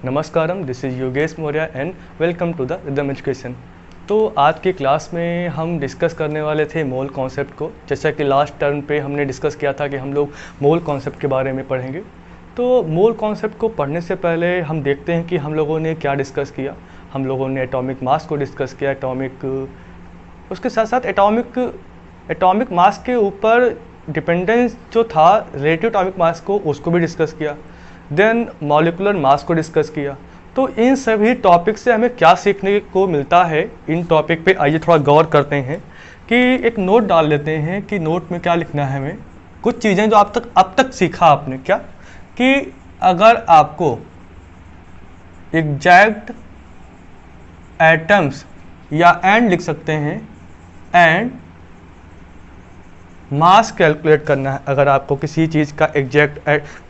नमस्कारम, this is Yogesh Maurya and welcome to the rhythm education. तो आज की क्लास में हम डिस्कस करने वाले थे मोल कॉन्सेप्ट को। जैसा कि लास्ट टर्म पे हमने डिस्कस किया था कि हम लोग मोल कॉन्सेप्ट के बारे में पढ़ेंगे। तो मोल कॉन्सेप्ट को पढ़ने से पहले हम देखते हैं कि हम लोगों ने क्या डिस्कस किया। हम लोगों ने एटॉमिक मास को डिस्कस किया, उसके साथ साथ एटॉमिक मास के ऊपर डिपेंडेंस जो था रिलेटिव एटॉमिक मास को, उसको भी डिस्कस किया। देन मॉलिकुलर मास को डिस्कस किया। तो इन सभी टॉपिक से हमें क्या सीखने को मिलता है, इन टॉपिक पे आइए थोड़ा गौर करते हैं कि एक नोट डाल लेते हैं कि नोट में क्या लिखना है हमें। कुछ चीज़ें जो अब तक सीखा आपने, क्या कि अगर आपको एग्जैक्ट एटम्स या एंड लिख सकते हैं एंड मास कैलकुलेट करना है, अगर आपको किसी चीज़ का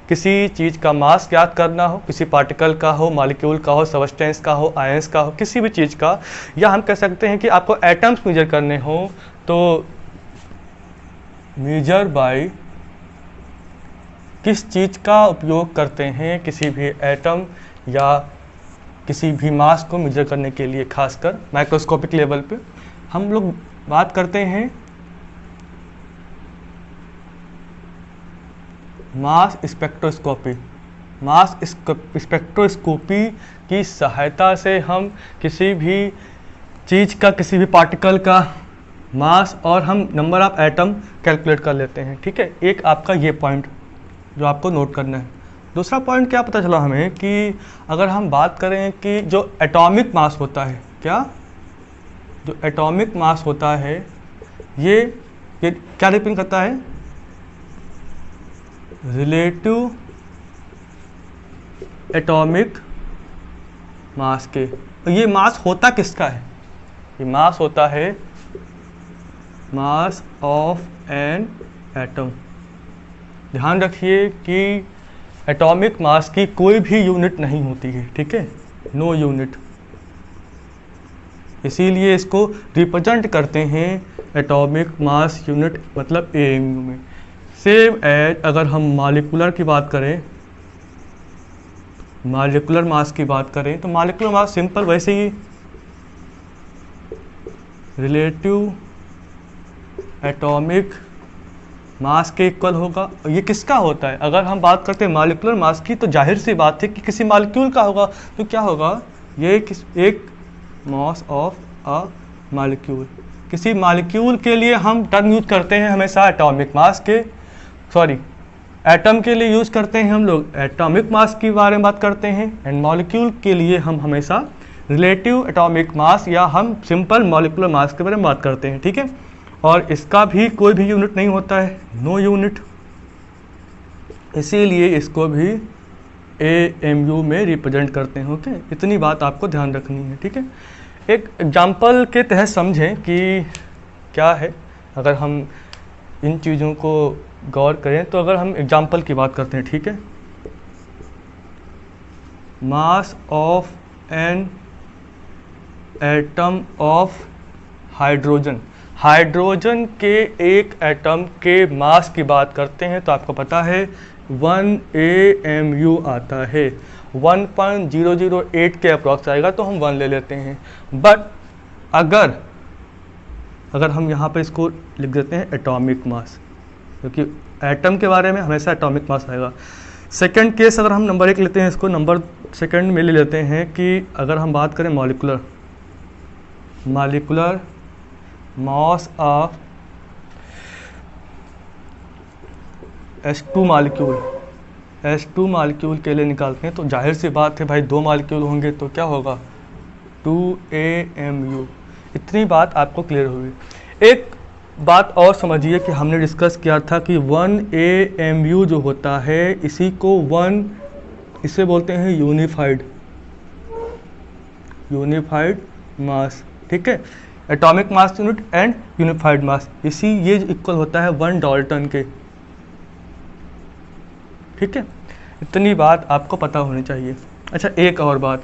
किसी चीज़ का मास याद करना हो, किसी पार्टिकल का हो, मॉलिक्यूल का हो, सबस्टेंस का हो, आयंस का हो, किसी भी चीज़ का, या हम कह सकते हैं कि आपको एटम्स मेजर करने हो तो मेजर बाय किस चीज़ का उपयोग करते हैं किसी भी एटम या किसी भी मास को मेजर करने के लिए, खासकर माइक्रोस्कोपिक लेवल पे हम लोग बात करते हैं मास स्पेक्ट्रोस्कोपी। मास स्पेक्ट्रोस्कोपी की सहायता से हम किसी भी चीज़ का, किसी भी पार्टिकल का मास और हम नंबर ऑफ एटम कैलकुलेट कर लेते हैं। ठीक है, एक आपका ये पॉइंट जो आपको नोट करना है। दूसरा पॉइंट क्या पता चला हमें कि अगर हम बात करें कि जो एटॉमिक मास होता है, जो एटॉमिक मास होता है ये क्या डिपेंड करता है, रिलेटिव एटॉमिक मास के। तो ये मास होता किसका है? ये मास होता है मास ऑफ एन एटम। ध्यान रखिए कि एटॉमिक मास की कोई भी यूनिट नहीं होती है, ठीक है, नो यूनिट। इसीलिए इसको रिप्रेजेंट करते हैं एटॉमिक मास यूनिट, मतलब AMU में। सेम एज अगर हम मॉलिकुलर की बात करें, मॉलिकुलर मास की बात करें तो मॉलिकुलर मास सिंपल वैसे ही रिलेटिव एटॉमिक मास के इक्वल होगा। ये किसका होता है? अगर हम बात करते हैं मॉलिकुलर मास की तो जाहिर सी बात है कि किसी मॉलिक्यूल का होगा। तो क्या होगा, ये एक मास ऑफ अ मॉलिक्यूल। किसी मॉलिक्यूल के लिए हम टर्म यूज करते हैं हमेशा एटॉमिक मास के, एटम के लिए यूज करते हैं हम लोग एटॉमिक मास के बारे में बात करते हैं, एंड मॉलिक्यूल के लिए हम हमेशा रिलेटिव एटॉमिक मास या हम सिंपल मॉलिकुलर मास के बारे में बात करते हैं। ठीक है, और इसका भी कोई भी यूनिट नहीं होता है, नो यूनिट। इसीलिए इसको भी AMU में रिप्रेजेंट करते हैं। ओके, इतनी बात आपको ध्यान रखनी है। ठीक है, एक एग्जाम्पल के तहत समझें कि क्या है। अगर हम इन चीज़ों को गौर करें तो अगर हम एग्जाम्पल की बात करते हैं, ठीक है, मास of an atom of hydrogen. Hydrogen के एक एटम के मास की बात करते हैं तो आपको पता है 1 AMU आता है, 1.008 के अप्रॉक्स आएगा तो हम 1 ले लेते हैं। बट अगर हम यहाँ पे इसको लिख देते हैं एटॉमिक मास, क्योंकि एटम के बारे में हमेशा एटॉमिक मास आएगा। सेकंड केस अगर हम नंबर 1 लेते हैं, इसको नंबर सेकंड में ले लेते हैं कि अगर हम बात करें molecular mass of H2 molecule के लिए निकालते हैं तो जाहिर सी बात है भाई 2 मॉलिक्यूल होंगे तो क्या होगा, 2 AMU। इतनी बात आपको क्लियर होगी। एक बात और समझिए कि हमने डिस्कस किया था कि 1 AMU जो होता है इसी बोलते हैं यूनिफाइड मास। ठीक है, atomic mass unit and unified mass, ये इक्वल होता है 1 डाल्टन के। ठीक है, इतनी बात आपको पता होनी चाहिए। अच्छा, एक और बात,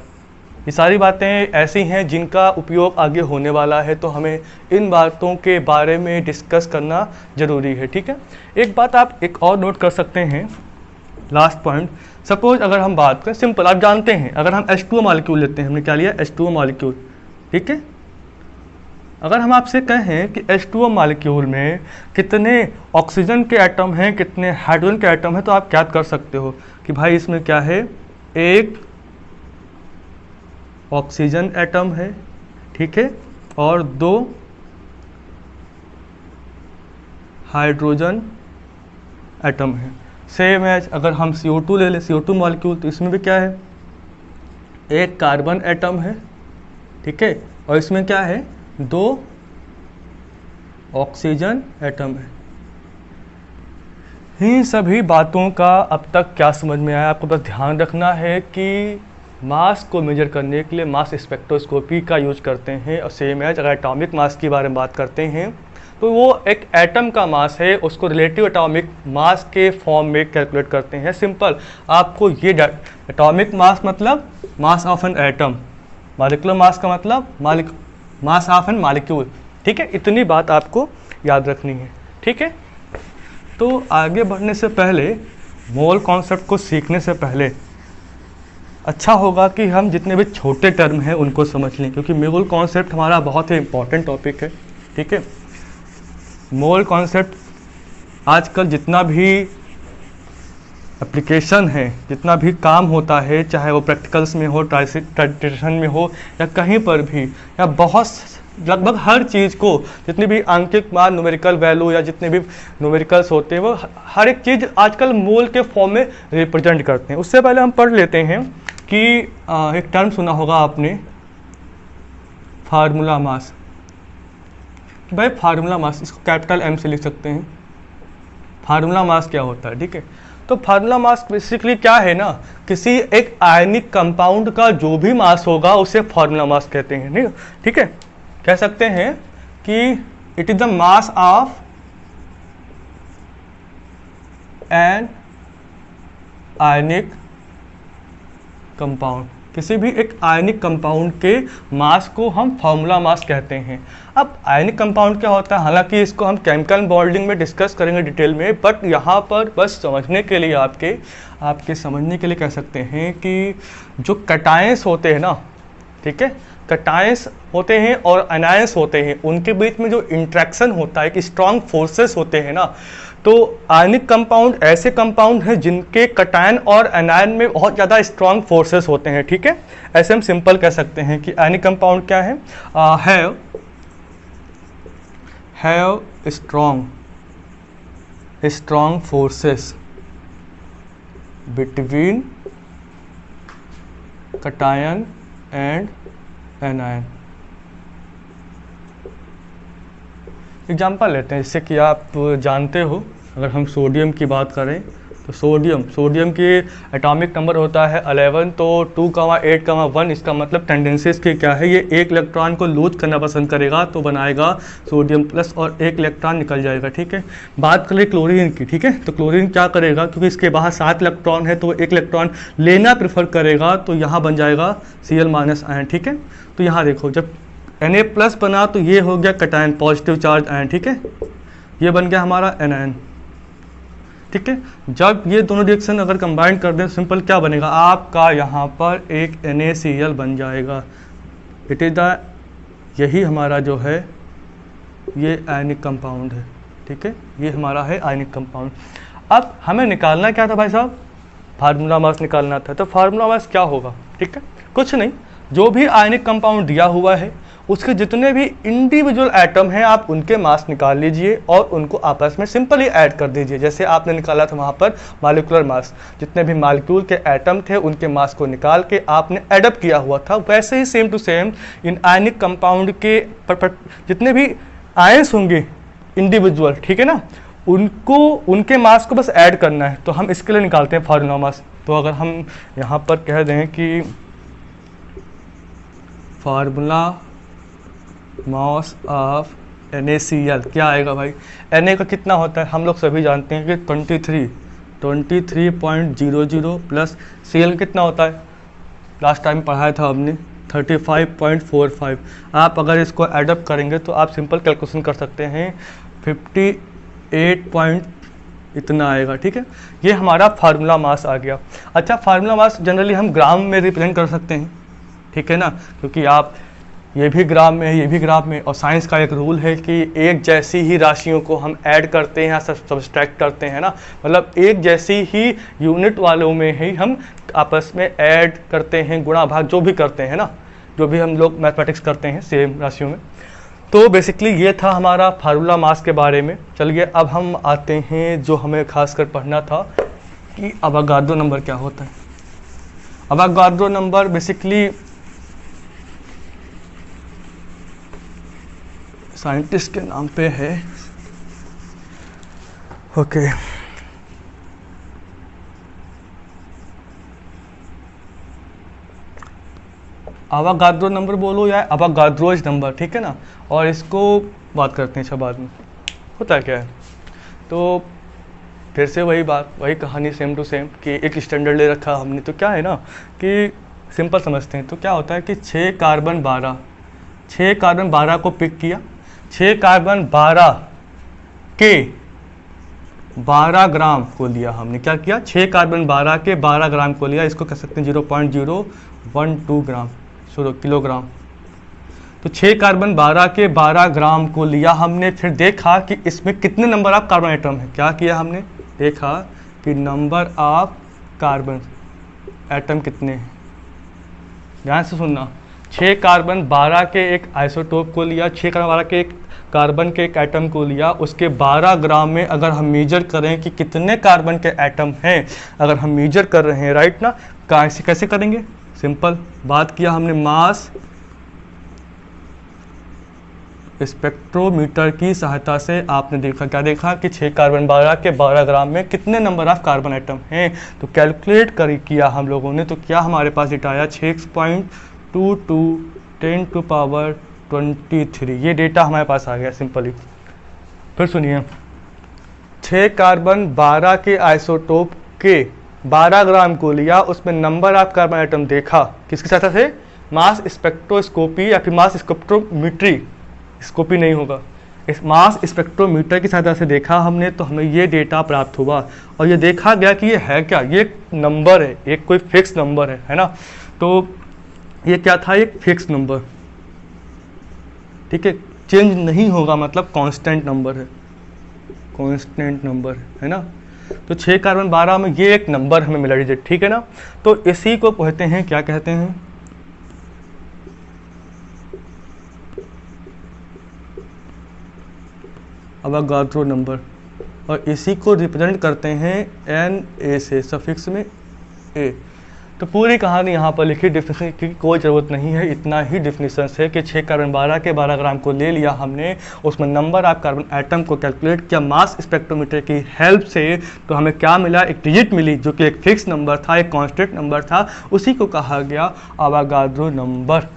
ये सारी बातें ऐसी हैं जिनका उपयोग आगे होने वाला है, तो हमें इन बातों के बारे में डिस्कस करना ज़रूरी है। ठीक है, एक बात आप एक और नोट कर सकते हैं, लास्ट पॉइंट, सपोज अगर हम बात करें सिंपल, आप जानते हैं अगर हम H2O मॉलिक्यूल लेते हैं, हमने क्या लिया H2O मॉलिक्यूल, ठीक है। अगर हम आपसे कहें कि H2O मॉलिक्यूल में कितने ऑक्सीजन के एटम हैं, कितने हाइड्रोजन के एटम हैं, तो आप क्या कर सकते हो कि भाई इसमें क्या है, एक ऑक्सीजन एटम है, ठीक है, और 2 हाइड्रोजन एटम है। सेम एज अगर हम CO2 ले लें, CO2 मॉलिक्यूल, तो इसमें भी क्या है, एक कार्बन एटम है, ठीक है, और इसमें क्या है, 2 ऑक्सीजन एटम है। इन सभी बातों का अब तक क्या समझ में आया, आपको बस ध्यान रखना है कि मास को मेजर करने के लिए मास स्पेक्ट्रोस्कोपी का यूज करते हैं। और सेम एज अगर एटॉमिक मास की बारे में बात करते हैं तो वो एक एटम का मास है, उसको रिलेटिव एटॉमिक मास के फॉर्म में कैलकुलेट करते हैं। सिंपल, आपको ये एटॉमिक मास मतलब मास of an atom, molecular mass का मतलब मास ऑफ एन मॉलिक्यूल, ठीक है। इतनी बात आपको याद रखनी है, ठीक है। तो आगे बढ़ने से पहले, मोल कॉन्सेप्ट को सीखने से पहले अच्छा होगा कि हम जितने भी छोटे टर्म हैं उनको समझ लें, क्योंकि मोल कॉन्सेप्ट हमारा बहुत ही इंपॉर्टेंट टॉपिक है, ठीक है। मोल कॉन्सेप्ट आजकल जितना भी एप्लीकेशन है, जितना भी काम होता है, चाहे वो प्रैक्टिकल्स में हो, ट्रांसलेशन में हो, या कहीं पर भी, या बहुत लगभग हर चीज़ को, जितनी भी आंकिक मान, न्यूमेरिकल वैल्यू या जितने भी न्यूमेरिकल्स होते हैं, वो हर एक चीज़ आजकल मोल के फॉर्म में रिप्रेजेंट करते हैं। उससे पहले हम पढ़ लेते हैं कि एक टर्म सुना होगा आपने, फार्मूला मास। भाई फार्मूला मास, इसको कैपिटल M से लिख सकते हैं। फार्मूला मास क्या होता है, ठीक है। तो फार्मूला मास बेसिकली क्या है ना, किसी एक आयनिक कंपाउंड का जो भी मास होगा उसे फार्मूला मास कहते हैं, नहीं, ठीक है। कह सकते हैं कि it is the mass of an ionic compound, किसी भी एक आयनिक कंपाउंड के मास को हम फार्मूला मास कहते हैं। अब आयनिक कंपाउंड क्या होता है, हालांकि इसको हम केमिकल बॉन्डिंग में डिस्कस करेंगे डिटेल में, बट यहाँ पर बस समझने के लिए आपके समझने के लिए कह सकते हैं कि जो कैटायंस होते हैं ना, ठीक है, कैटायंस होते हैं और एनायंस होते हैं, उनके बीच में जो इंट्रैक्शन होता है, एक स्ट्रॉन्ग फोर्सेस होते हैं ना, तो आयनिक कंपाउंड ऐसे कंपाउंड हैं जिनके कैटायन और एनायन में बहुत ज़्यादा स्ट्रॉन्ग फोर्सेस होते हैं, ठीक है। ऐसे हम सिंपल कह सकते हैं कि आयनिक कंपाउंड क्या है, have strong forces between cation and anion. Example लेते हैं जिससे कि आप जानते हो। अगर हम सोडियम की बात करें तो सोडियम के एटॉमिक नंबर होता है 11, तो 2, 8, 1, इसका मतलब टेंडेंसीज के क्या है, ये एक इलेक्ट्रॉन को लूज करना पसंद करेगा तो बनाएगा सोडियम प्लस और एक इलेक्ट्रॉन निकल जाएगा, ठीक है। बात करें क्लोरीन की, ठीक है, तो क्लोरीन क्या करेगा, क्योंकि इसके बाहर 7 इलेक्ट्रॉन है तो वो एक इलेक्ट्रॉन लेना प्रेफर करेगा, तो यहाँ बन जाएगा Cl- आयन, ठीक है। तो यहाँ देखो, जब Na+ बना तो ये हो गया कैटायन, पॉजिटिव चार्ज आयन, ठीक है, ये बन गया हमारा एनायन, ठीक है। जब ये दोनों रिएक्शन अगर कंबाइन कर दें, सिंपल क्या बनेगा, आपका यहाँ पर एक NaCl बन जाएगा। इट इज द, यही हमारा जो है ये आयनिक कंपाउंड है, ठीक है, ये हमारा है आयनिक कंपाउंड। अब हमें निकालना क्या था भाई साहब, फार्मूला मास निकालना था। तो फार्मूला मास क्या होगा, ठीक है, कुछ नहीं, जो भी आयनिक कंपाउंड दिया हुआ है उसके जितने भी इंडिविजुअल एटम हैं आप उनके मास निकाल लीजिए और उनको आपस में सिंपली ऐड कर दीजिए। जैसे आपने निकाला था वहाँ पर मॉलिक्यूलर मास, जितने भी मॉलिक्यूल के एटम थे उनके मास को निकाल के आपने एडअप किया हुआ था, वैसे ही same to same in ionic compound के जितने भी आयंस होंगे इंडिविजुअल, ठीक है ना, उनको उनके मास को बस ऐड करना है। तो हम इसके लिए निकालते हैं फार्मूला मास। तो अगर हम यहाँ पर कह दें कि फार्मूला मास ऑफ NaCl क्या आएगा भाई, Na का कितना होता है, हम लोग सभी जानते हैं कि 23.00 प्लस Cl कितना होता है, लास्ट टाइम पढ़ाया था हमने 35.45। आप अगर इसको एडअप करेंगे तो आप सिंपल कैलकुलेशन कर सकते हैं, इतना आएगा, ठीक है। ये हमारा फार्मूला मास आ गया। अच्छा, फार्मूला मास जनरली हम ग्राम में रिप्रेजेंट कर सकते हैं, ठीक है ना, क्योंकि आप ये भी ग्राम में है, ये भी ग्राम में, और साइंस का एक रूल है कि एक जैसी ही राशियों को हम ऐड करते हैं या सब्सट्रैक्ट करते हैं ना, मतलब एक जैसी ही यूनिट वालों में ही हम आपस में ऐड करते हैं, गुणा भाग जो भी करते हैं ना, जो भी हम लोग मैथमेटिक्स करते हैं सेम राशियों में। तो बेसिकली ये था हमारा फार्मूला मास के बारे में। चलिए अब हम आते हैं जो हमें खासकर पढ़ना था कि अवोगाद्रो नंबर क्या होता है। अवोगाद्रो नंबर बेसिकली साइंटिस्ट के नाम पे है, ओके। अवोगाद्रो नंबर बोलो या अवोगाद्रोज नंबर, ठीक है ना, और इसको बात करते हैं अच्छा बाद में होता है क्या है। तो फिर से वही बात, वही कहानी सेम टू सेम कि एक स्टैंडर्ड ले रखा हमने, तो क्या है ना कि सिंपल समझते हैं। तो क्या होता है कि 6 कार्बन 12 को पिक किया, 6 कार्बन 12 के 12 ग्राम को लिया हमने। क्या किया? 6 कार्बन 12 के 12 ग्राम को लिया। इसको कह सकते हैं 0.012 ग्राम, किलोग्राम। तो 6 कार्बन 12 के 12 ग्राम को लिया हमने। फिर देखा कि इसमें कितने नंबर ऑफ कार्बन एटम है। क्या किया हमने? देखा कि नंबर ऑफ कार्बन एटम कितने हैं। ध्यान से सुनना, 6 कार्बन 12 के एक आइसोटोप को लिया, 6 कार्बन 12 के एक कार्बन के एक एटम को लिया, उसके 12 ग्राम में अगर हम मेजर करें कि कितने कार्बन के एटम हैं, अगर हम मेजर कर रहे हैं, राइट ना, कैसे करेंगे? सिंपल बात किया हमने, मास स्पेक्ट्रोमीटर की सहायता से आपने देखा, क्या देखा कि 6 कार्बन 12 के 12 ग्राम में कितने नंबर ऑफ कार्बन एटम हैं। तो कैलकुलेट किया हम लोगों ने, तो क्या हमारे पास डेटा आया 6.22 10 टू पावर 23। ये डेटा हमारे पास आ गया सिंपली। फिर सुनिए, 6 कार्बन 12 के आइसोटोप के 12 ग्राम को लिया, उसमें नंबर ऑफ कार्बन एटम देखा किसकी सहायता से? मास स्पेक्ट्रोस्कोपी या फिर मास स्पेक्ट्रोमीट्री, स्कोपी नहीं होगा, इस मास स्पेक्ट्रोमीटर की सहायता से देखा हमने। तो हमें ये डेटा प्राप्त हुआ और ये देखा गया कि ये है क्या, ये नंबर है, एक कोई फिक्स नंबर है ना। तो ये क्या था? एक फिक्स नंबर, ठीक है, चेंज नहीं होगा, मतलब कांस्टेंट नंबर है, कांस्टेंट नंबर है ना। तो 6 कार्बन 12 में ये एक नंबर हमें मिला डिजिट, ठीक है ना। तो इसी को कहते हैं, क्या कहते हैं? अवोगाद्रो नंबर, और इसी को रिप्रेजेंट करते हैं Na से, सफिक्स में a। तो पूरी कहानी यहाँ पर लिखी, डिफिनेशन की कोई ज़रूरत नहीं है, इतना ही डिफिनेशन है कि 6 कार्बन 12 के 12 ग्राम को ले लिया हमने, उसमें नंबर ऑफ कार्बन एटम को कैलकुलेट किया मास स्पेक्ट्रोमीटर की हेल्प से। तो हमें क्या मिला? एक डिजिट मिली जो कि एक फिक्स नंबर था, एक कांस्टेंट नंबर था, उसी को कहा गया अवोगाद्रो नंबर।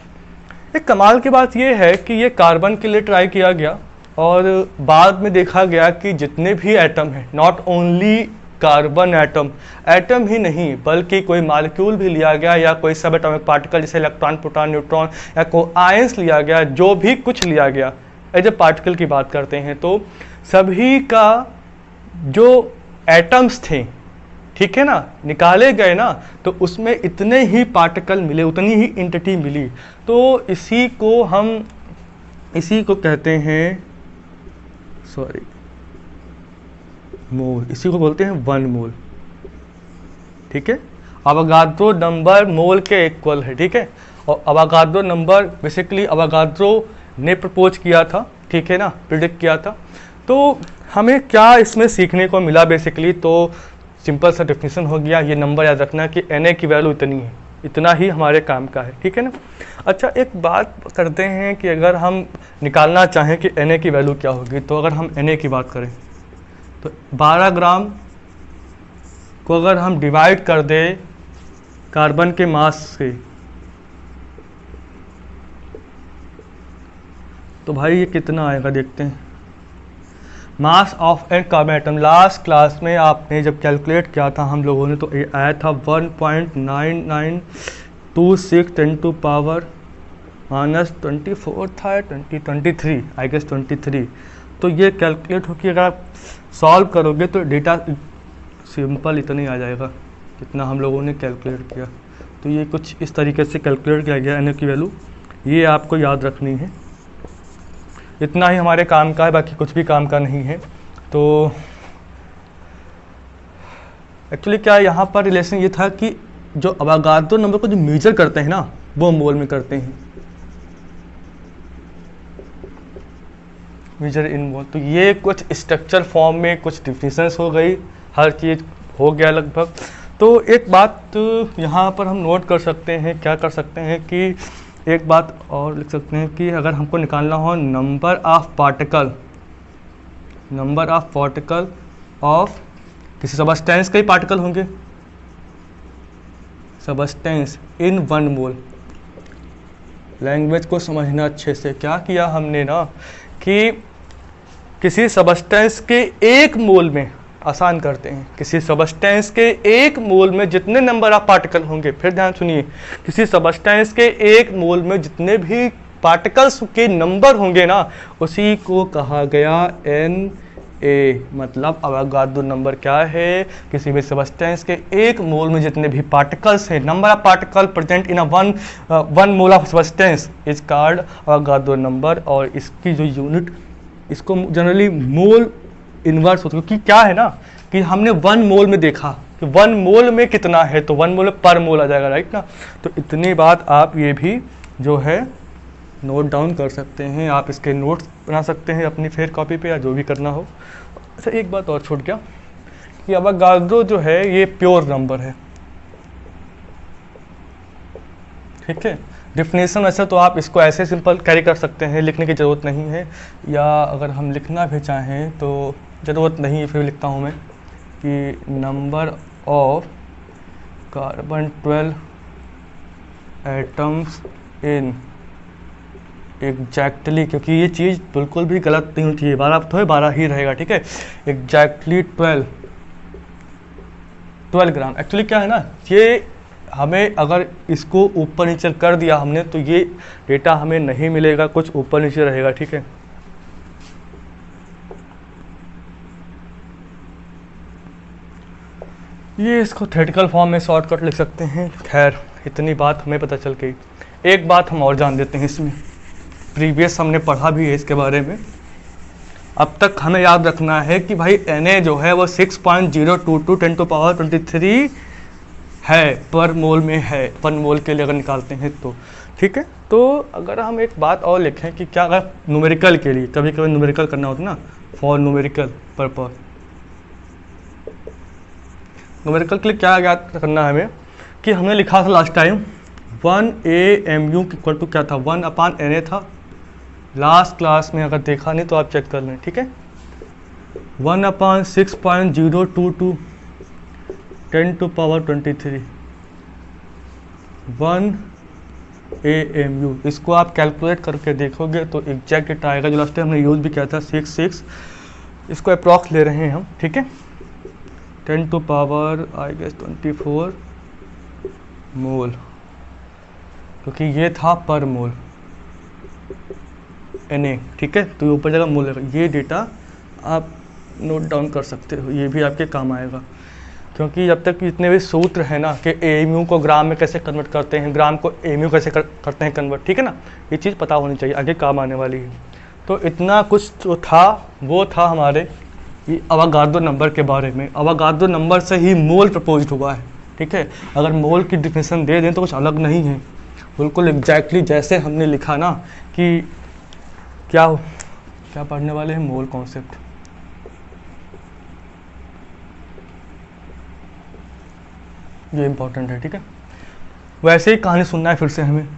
एक कमाल की बात यह है कि ये कार्बन के लिए ट्राई किया गया और बाद में देखा गया कि जितने भी एटम हैं, नॉट ओनली कार्बन एटम ही नहीं बल्कि कोई मॉलिक्यूल भी लिया गया या कोई सब एटॉमिक पार्टिकल जैसे इलेक्ट्रॉन, प्रोटॉन, न्यूट्रॉन या कोई आयंस लिया गया, जो भी कुछ लिया गया एज ए पार्टिकल की बात करते हैं, तो सभी का जो एटम्स थे, ठीक है ना, निकाले गए ना, तो उसमें इतने ही पार्टिकल मिले, उतनी ही एंटिटी मिली। तो इसी को कहते हैं मोल, इसी को बोलते हैं 1 मोल, ठीक है। अवोगाद्रो नंबर मोल के इक्वल है, ठीक है। और अवोगाद्रो नंबर बेसिकली अवोगाद्रो ने प्रपोज किया था, ठीक है ना, प्रिडिक्ट किया था। तो हमें क्या इसमें सीखने को मिला बेसिकली? तो सिंपल सा डेफिनेशन हो गया, ये नंबर याद रखना कि Na की वैल्यू इतनी है, इतना ही हमारे काम का है, ठीक है ना। अच्छा, एक बात करते हैं कि अगर हम निकालना चाहें कि Na की वैल्यू क्या होगी, तो अगर हम Na की बात करें तो 12 ग्राम को अगर हम डिवाइड कर दें कार्बन के मास से, तो भाई ये कितना आएगा देखते हैं। Mass of an carbon atom, last class में आपने जब कैलकुलेट किया था हम लोगों ने, तो ये आया था 1.9926 10 टू पावर -24 था, 23 आई गेस 23। तो ये कैलकुलेट होकर अगर आप सॉल्व करोगे तो डेटा सिंपल इतना ही आ जाएगा जितना हम लोगों ने कैलकुलेट किया। तो ये कुछ इस तरीके से कैलकुलेट किया गया एन की वैल्यू, ये आपको याद रखनी है। इतना ही हमारे काम का है, बाकी कुछ भी काम का नहीं है। तो एक्चुअली क्या यहाँ पर रिलेशन ये था कि जो अवागाद्रो नंबर को जो मेजर करते हैं ना वो मोल में करते हैं, मेजर इन मोल। तो ये कुछ स्ट्रक्चर फॉर्म में कुछ डिफिनेशंस हो गई, हर चीज़ हो गया लगभग। तो एक बात यहाँ पर हम नोट कर सकते हैं, क्या कर सकते हैं कि एक बात और लिख सकते हैं कि अगर हमको निकालना हो नंबर ऑफ पार्टिकल ऑफ किसी सबस्टेंस के ही पार्टिकल होंगे, सबस्टेंस इन 1 मोल। लैंग्वेज को समझना अच्छे से, क्या किया हमने ना कि किसी सबस्टेंस के 1 मोल में, आसान करते हैं, किसी सबस्टेंस के 1 मोल में जितने नंबर ऑफ पार्टिकल होंगे, फिर ध्यान सुनिए, किसी सबस्टेंस के 1 मोल में जितने भी पार्टिकल्स के नंबर होंगे ना उसी को कहा गया एन ए। मतलब अवागाद्रो नंबर क्या है, किसी भी सबस्टेंस के 1 मोल में जितने भी पार्टिकल्स हैं, number of particle present in one mole of substance is called Avogadro number. और इसकी जो यूनिट, इसको जनरली मोल इनवर्स होता है, क्योंकि क्या है ना कि हमने 1 मोल में देखा कि 1 मोल में कितना है, तो 1 मोल में पर मोल आ जाएगा, राइट ना। तो इतनी बात आप ये भी जो है नोट डाउन कर सकते हैं, आप इसके नोट्स बना सकते हैं अपनी फेयर कॉपी पे या जो भी करना हो। अच्छा एक बात और छूट गया कि अवागाद्रो जो है ये प्योर नंबर है, ठीक है। डिफिनेशन ऐसा तो आप इसको ऐसे सिंपल कैरी कर सकते हैं, लिखने की ज़रूरत नहीं है, या अगर हम लिखना भी चाहें तो ज़रूरत नहीं है, फिर लिखता हूँ मैं कि number of carbon 12 atoms in exactly, क्योंकि ये चीज़ बिल्कुल भी गलत नहीं होती है, 12 तो है 12 ही रहेगा, ठीक है। एग्जैक्टली 12 ग्राम। एक्चुअली क्या है ना, ये हमें अगर इसको ऊपर नीचे कर दिया हमने तो ये डेटा हमें नहीं मिलेगा, कुछ ऊपर नीचे रहेगा, ठीक है। ये इसको थ्योरेटिकल फॉर्म में शॉर्टकट लिख सकते हैं। खैर इतनी बात हमें पता चल गई। एक बात हम और जान लेते हैं इसमें, प्रीवियस हमने पढ़ा भी है इसके बारे में। अब तक हमें याद रखना है कि भाई Na जो है वो 6.022 10⁻23 है, पर मोल में है, पर मोल के लिए अगर निकालते हैं तो, ठीक है। तो अगर हम एक बात और लिखें कि क्या अगर न्यूमेरिकल के लिए, कभी कभी न्यूमेरिकल करना होता है ना, फॉर न्यूमेरिकल पर्पस, न्यूमेरिकल के लिए क्या याद करना है हमें कि हमने लिखा था last time 1 AMU equal to क्या था, 1/Na था। लास्ट क्लास में अगर देखा नहीं तो आप चेक कर लें, ठीक है। 1/6.022 10⁻23 1 AMU। इसको आप कैलकुलेट करके देखोगे तो एग्जैक्ट डेटा आएगा, जो लास्ट टाइम हमने यूज़ भी किया था 66। इसको अप्रॉक्स ले रहे हैं हम, ठीक है। 10⁻24 मोल, क्योंकि ये था पर मोल Na, ठीक है। तो ऊपर जगह मोल है, ये डेटा आप नोट डाउन कर सकते हो, ये भी आपके काम आएगा। क्योंकि जब तक जितने भी सूत्र हैं ना कि AMU को ग्राम में कैसे कन्वर्ट करते हैं, ग्राम को AMU कैसे करते हैं कन्वर्ट, ठीक है ना, ये चीज़ पता होनी चाहिए, आगे काम आने वाली है। तो इतना कुछ जो था वो था हमारे ये अवागाद्रो नंबर के बारे में। अवागाद्रो नंबर से ही मोल प्रपोज हुआ है, ठीक है। अगर मोल की डिफिनेशन दे दें तो कुछ अलग नहीं है, बिल्कुल एग्जैक्टली जैसे हमने लिखा ना कि क्या पढ़ने वाले हैं, मोल कॉन्सेप्ट। ये इंपॉर्टेंट है, ठीक है। वैसे ही कहानी सुनना है फिर से हमें।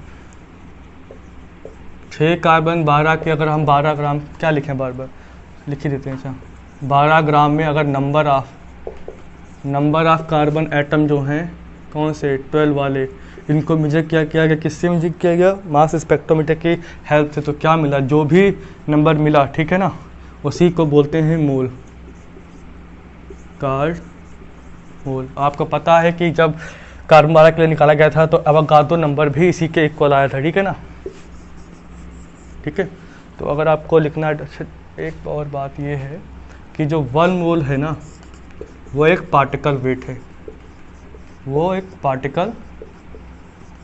6 कार्बन 12 के, अगर हम 12 ग्राम क्या लिखें, बार बार लिख ही देते हैं। अच्छा 12 ग्राम में अगर नंबर ऑफ कार्बन एटम जो हैं कौन से 12 वाले, इनको मेजर किया गया, किससे मेजर किया गया, मास स्पेक्ट्रोमीटर की हेल्प से। तो क्या मिला, जो भी नंबर मिला, ठीक है ना, उसी को बोलते हैं मोल, मोल। आपको पता है कि जब कार्बन 12 के लिए निकाला गया था तो अवागाद्रो नंबर भी इसी के इक्वल आया था, ठीक है ना, ठीक है। तो अगर आपको लिखना एक और बात ये है कि जो 1 मोल है ना, वो एक पार्टिकल वेट है, वो एक पार्टिकल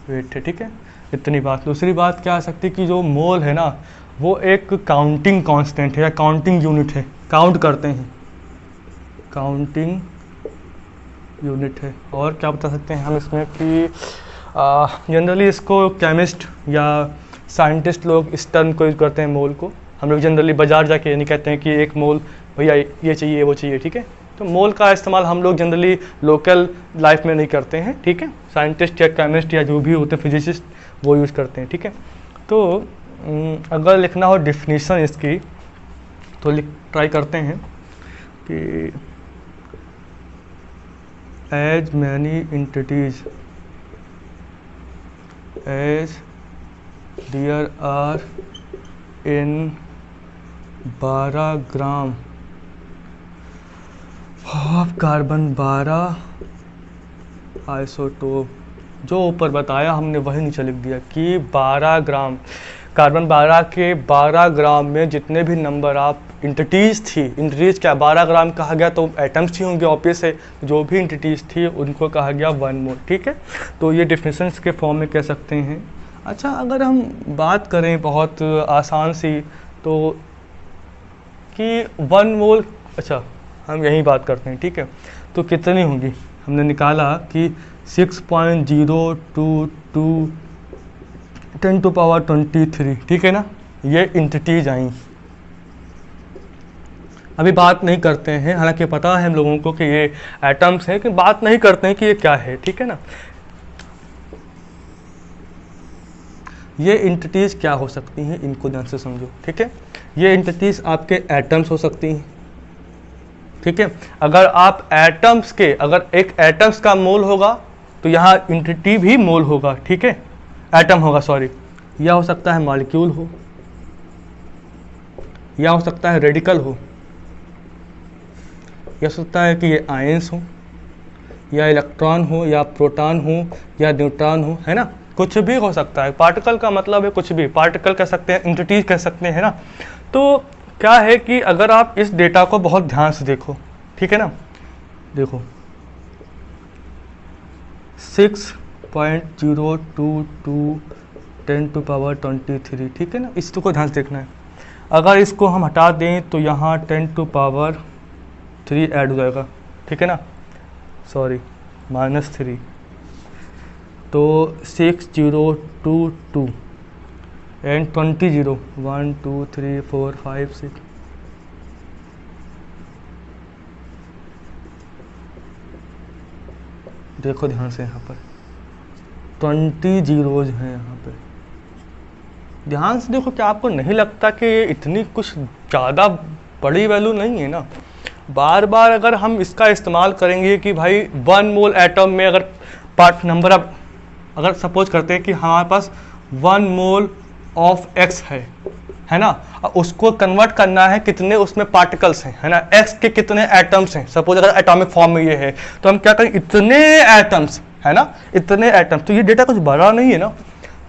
वेट है, ठीक है। इतनी बात। दूसरी बात क्या आ सकती है कि जो मोल है ना, वो एक काउंटिंग कांस्टेंट है या काउंटिंग यूनिट है, काउंट करते हैं, काउंटिंग यूनिट है। और क्या बता सकते हैं हम इसमें कि जनरली इसको केमिस्ट या साइंटिस्ट लोग इस टर्म को यूज करते हैं मोल को। हम लोग जनरली बाजार जाके ये नहीं कहते हैं कि एक मोल भैया ये चाहिए वो चाहिए, ठीक है। तो मोल का इस्तेमाल हम लोग जनरली लोकल लाइफ में नहीं करते हैं, ठीक है। साइंटिस्ट या केमिस्ट या जो भी होते हैं फिजिसिस्ट वो यूज़ करते हैं, ठीक है। तो अगर लिखना हो डिफिनीशन इसकी तो ट्राई करते हैं कि as many entities as there are in 12 gram of carbon 12 isotope. जो ऊपर बताया हमने वही नीचे लिख दिया कि 12 ग्राम कार्बन 12 के 12 ग्राम में जितने भी नंबर आप इंटिटीज़ थी, इंटिटीज़ क्या 12 ग्राम कहा गया तो एटम्स ही होंगे ऑब्वियस है, जो भी इंटिटीज़ थी उनको कहा गया 1 मोल, ठीक है। तो ये डिफिनेशंस के फॉर्म में कह सकते हैं। अच्छा, अगर हम बात करें बहुत आसान सी तो कि 1 मोल, अच्छा हम यही बात करते हैं, ठीक है। तो कितनी होंगी, हमने निकाला कि 6.022 10⁻23, ठीक है ना। ये इंटिटीज आई। अभी बात नहीं करते हैं, हालांकि पता है हम लोगों को कि ये एटम्स हैं, कि बात नहीं करते हैं कि ये क्या है, ठीक है ना। ये इंटिटीज क्या हो सकती हैं, इनको ध्यान से समझो, ठीक है। ये इंटिटीज आपके एटम्स हो सकती हैं, ठीक है। अगर आप एटम्स के, अगर एक एटम्स का मोल होगा तो यहाँ इंटिटी भी मोल होगा, ठीक है, एटम होगा, सॉरी। यह हो सकता है मॉलिक्यूल हो, या हो सकता है रेडिकल हो, यह हो सकता है कि ये आयंस हो, या इलेक्ट्रॉन हो, या प्रोटॉन हो, या न्यूट्रॉन हो, है ना। कुछ भी हो सकता है। पार्टिकल का मतलब है कुछ भी, पार्टिकल कह सकते हैं, इंटिटीज कह सकते हैं ना। तो क्या है कि अगर आप इस डेटा को बहुत ध्यान से देखो, ठीक है ना, देखो 6.022 10⁻23, ठीक है ना। इसको ध्यान से देखना है। अगर इसको हम हटा दें तो यहाँ 10⁻3 ऐड हो जाएगा, ठीक है ना, सॉरी -3, तो 6022 एंड 20 0 1 2 3 4 5 6, देखो ध्यान से, यहाँ पर 20 जीरोज हैं, यहाँ पे ध्यान से देखो। क्या आपको नहीं लगता कि ये इतनी कुछ ज़्यादा बड़ी वैल्यू नहीं है ना। बार बार अगर हम इसका इस्तेमाल करेंगे कि भाई 1 मोल एटम में अगर पार्ट नंबर, अब अगर सपोज करते हैं कि हमारे पास 1 मोल ऑफ एक्स है ना, उसको कन्वर्ट करना है कितने उसमें पार्टिकल्स हैं, है ना, एक्स के कितने एटम्स हैं। सपोज अगर एटॉमिक फॉर्म में ये है तो हम क्या करें, इतने एटम्स, है ना, इतने एटम्स। तो ये डेटा कुछ बड़ा नहीं है ना,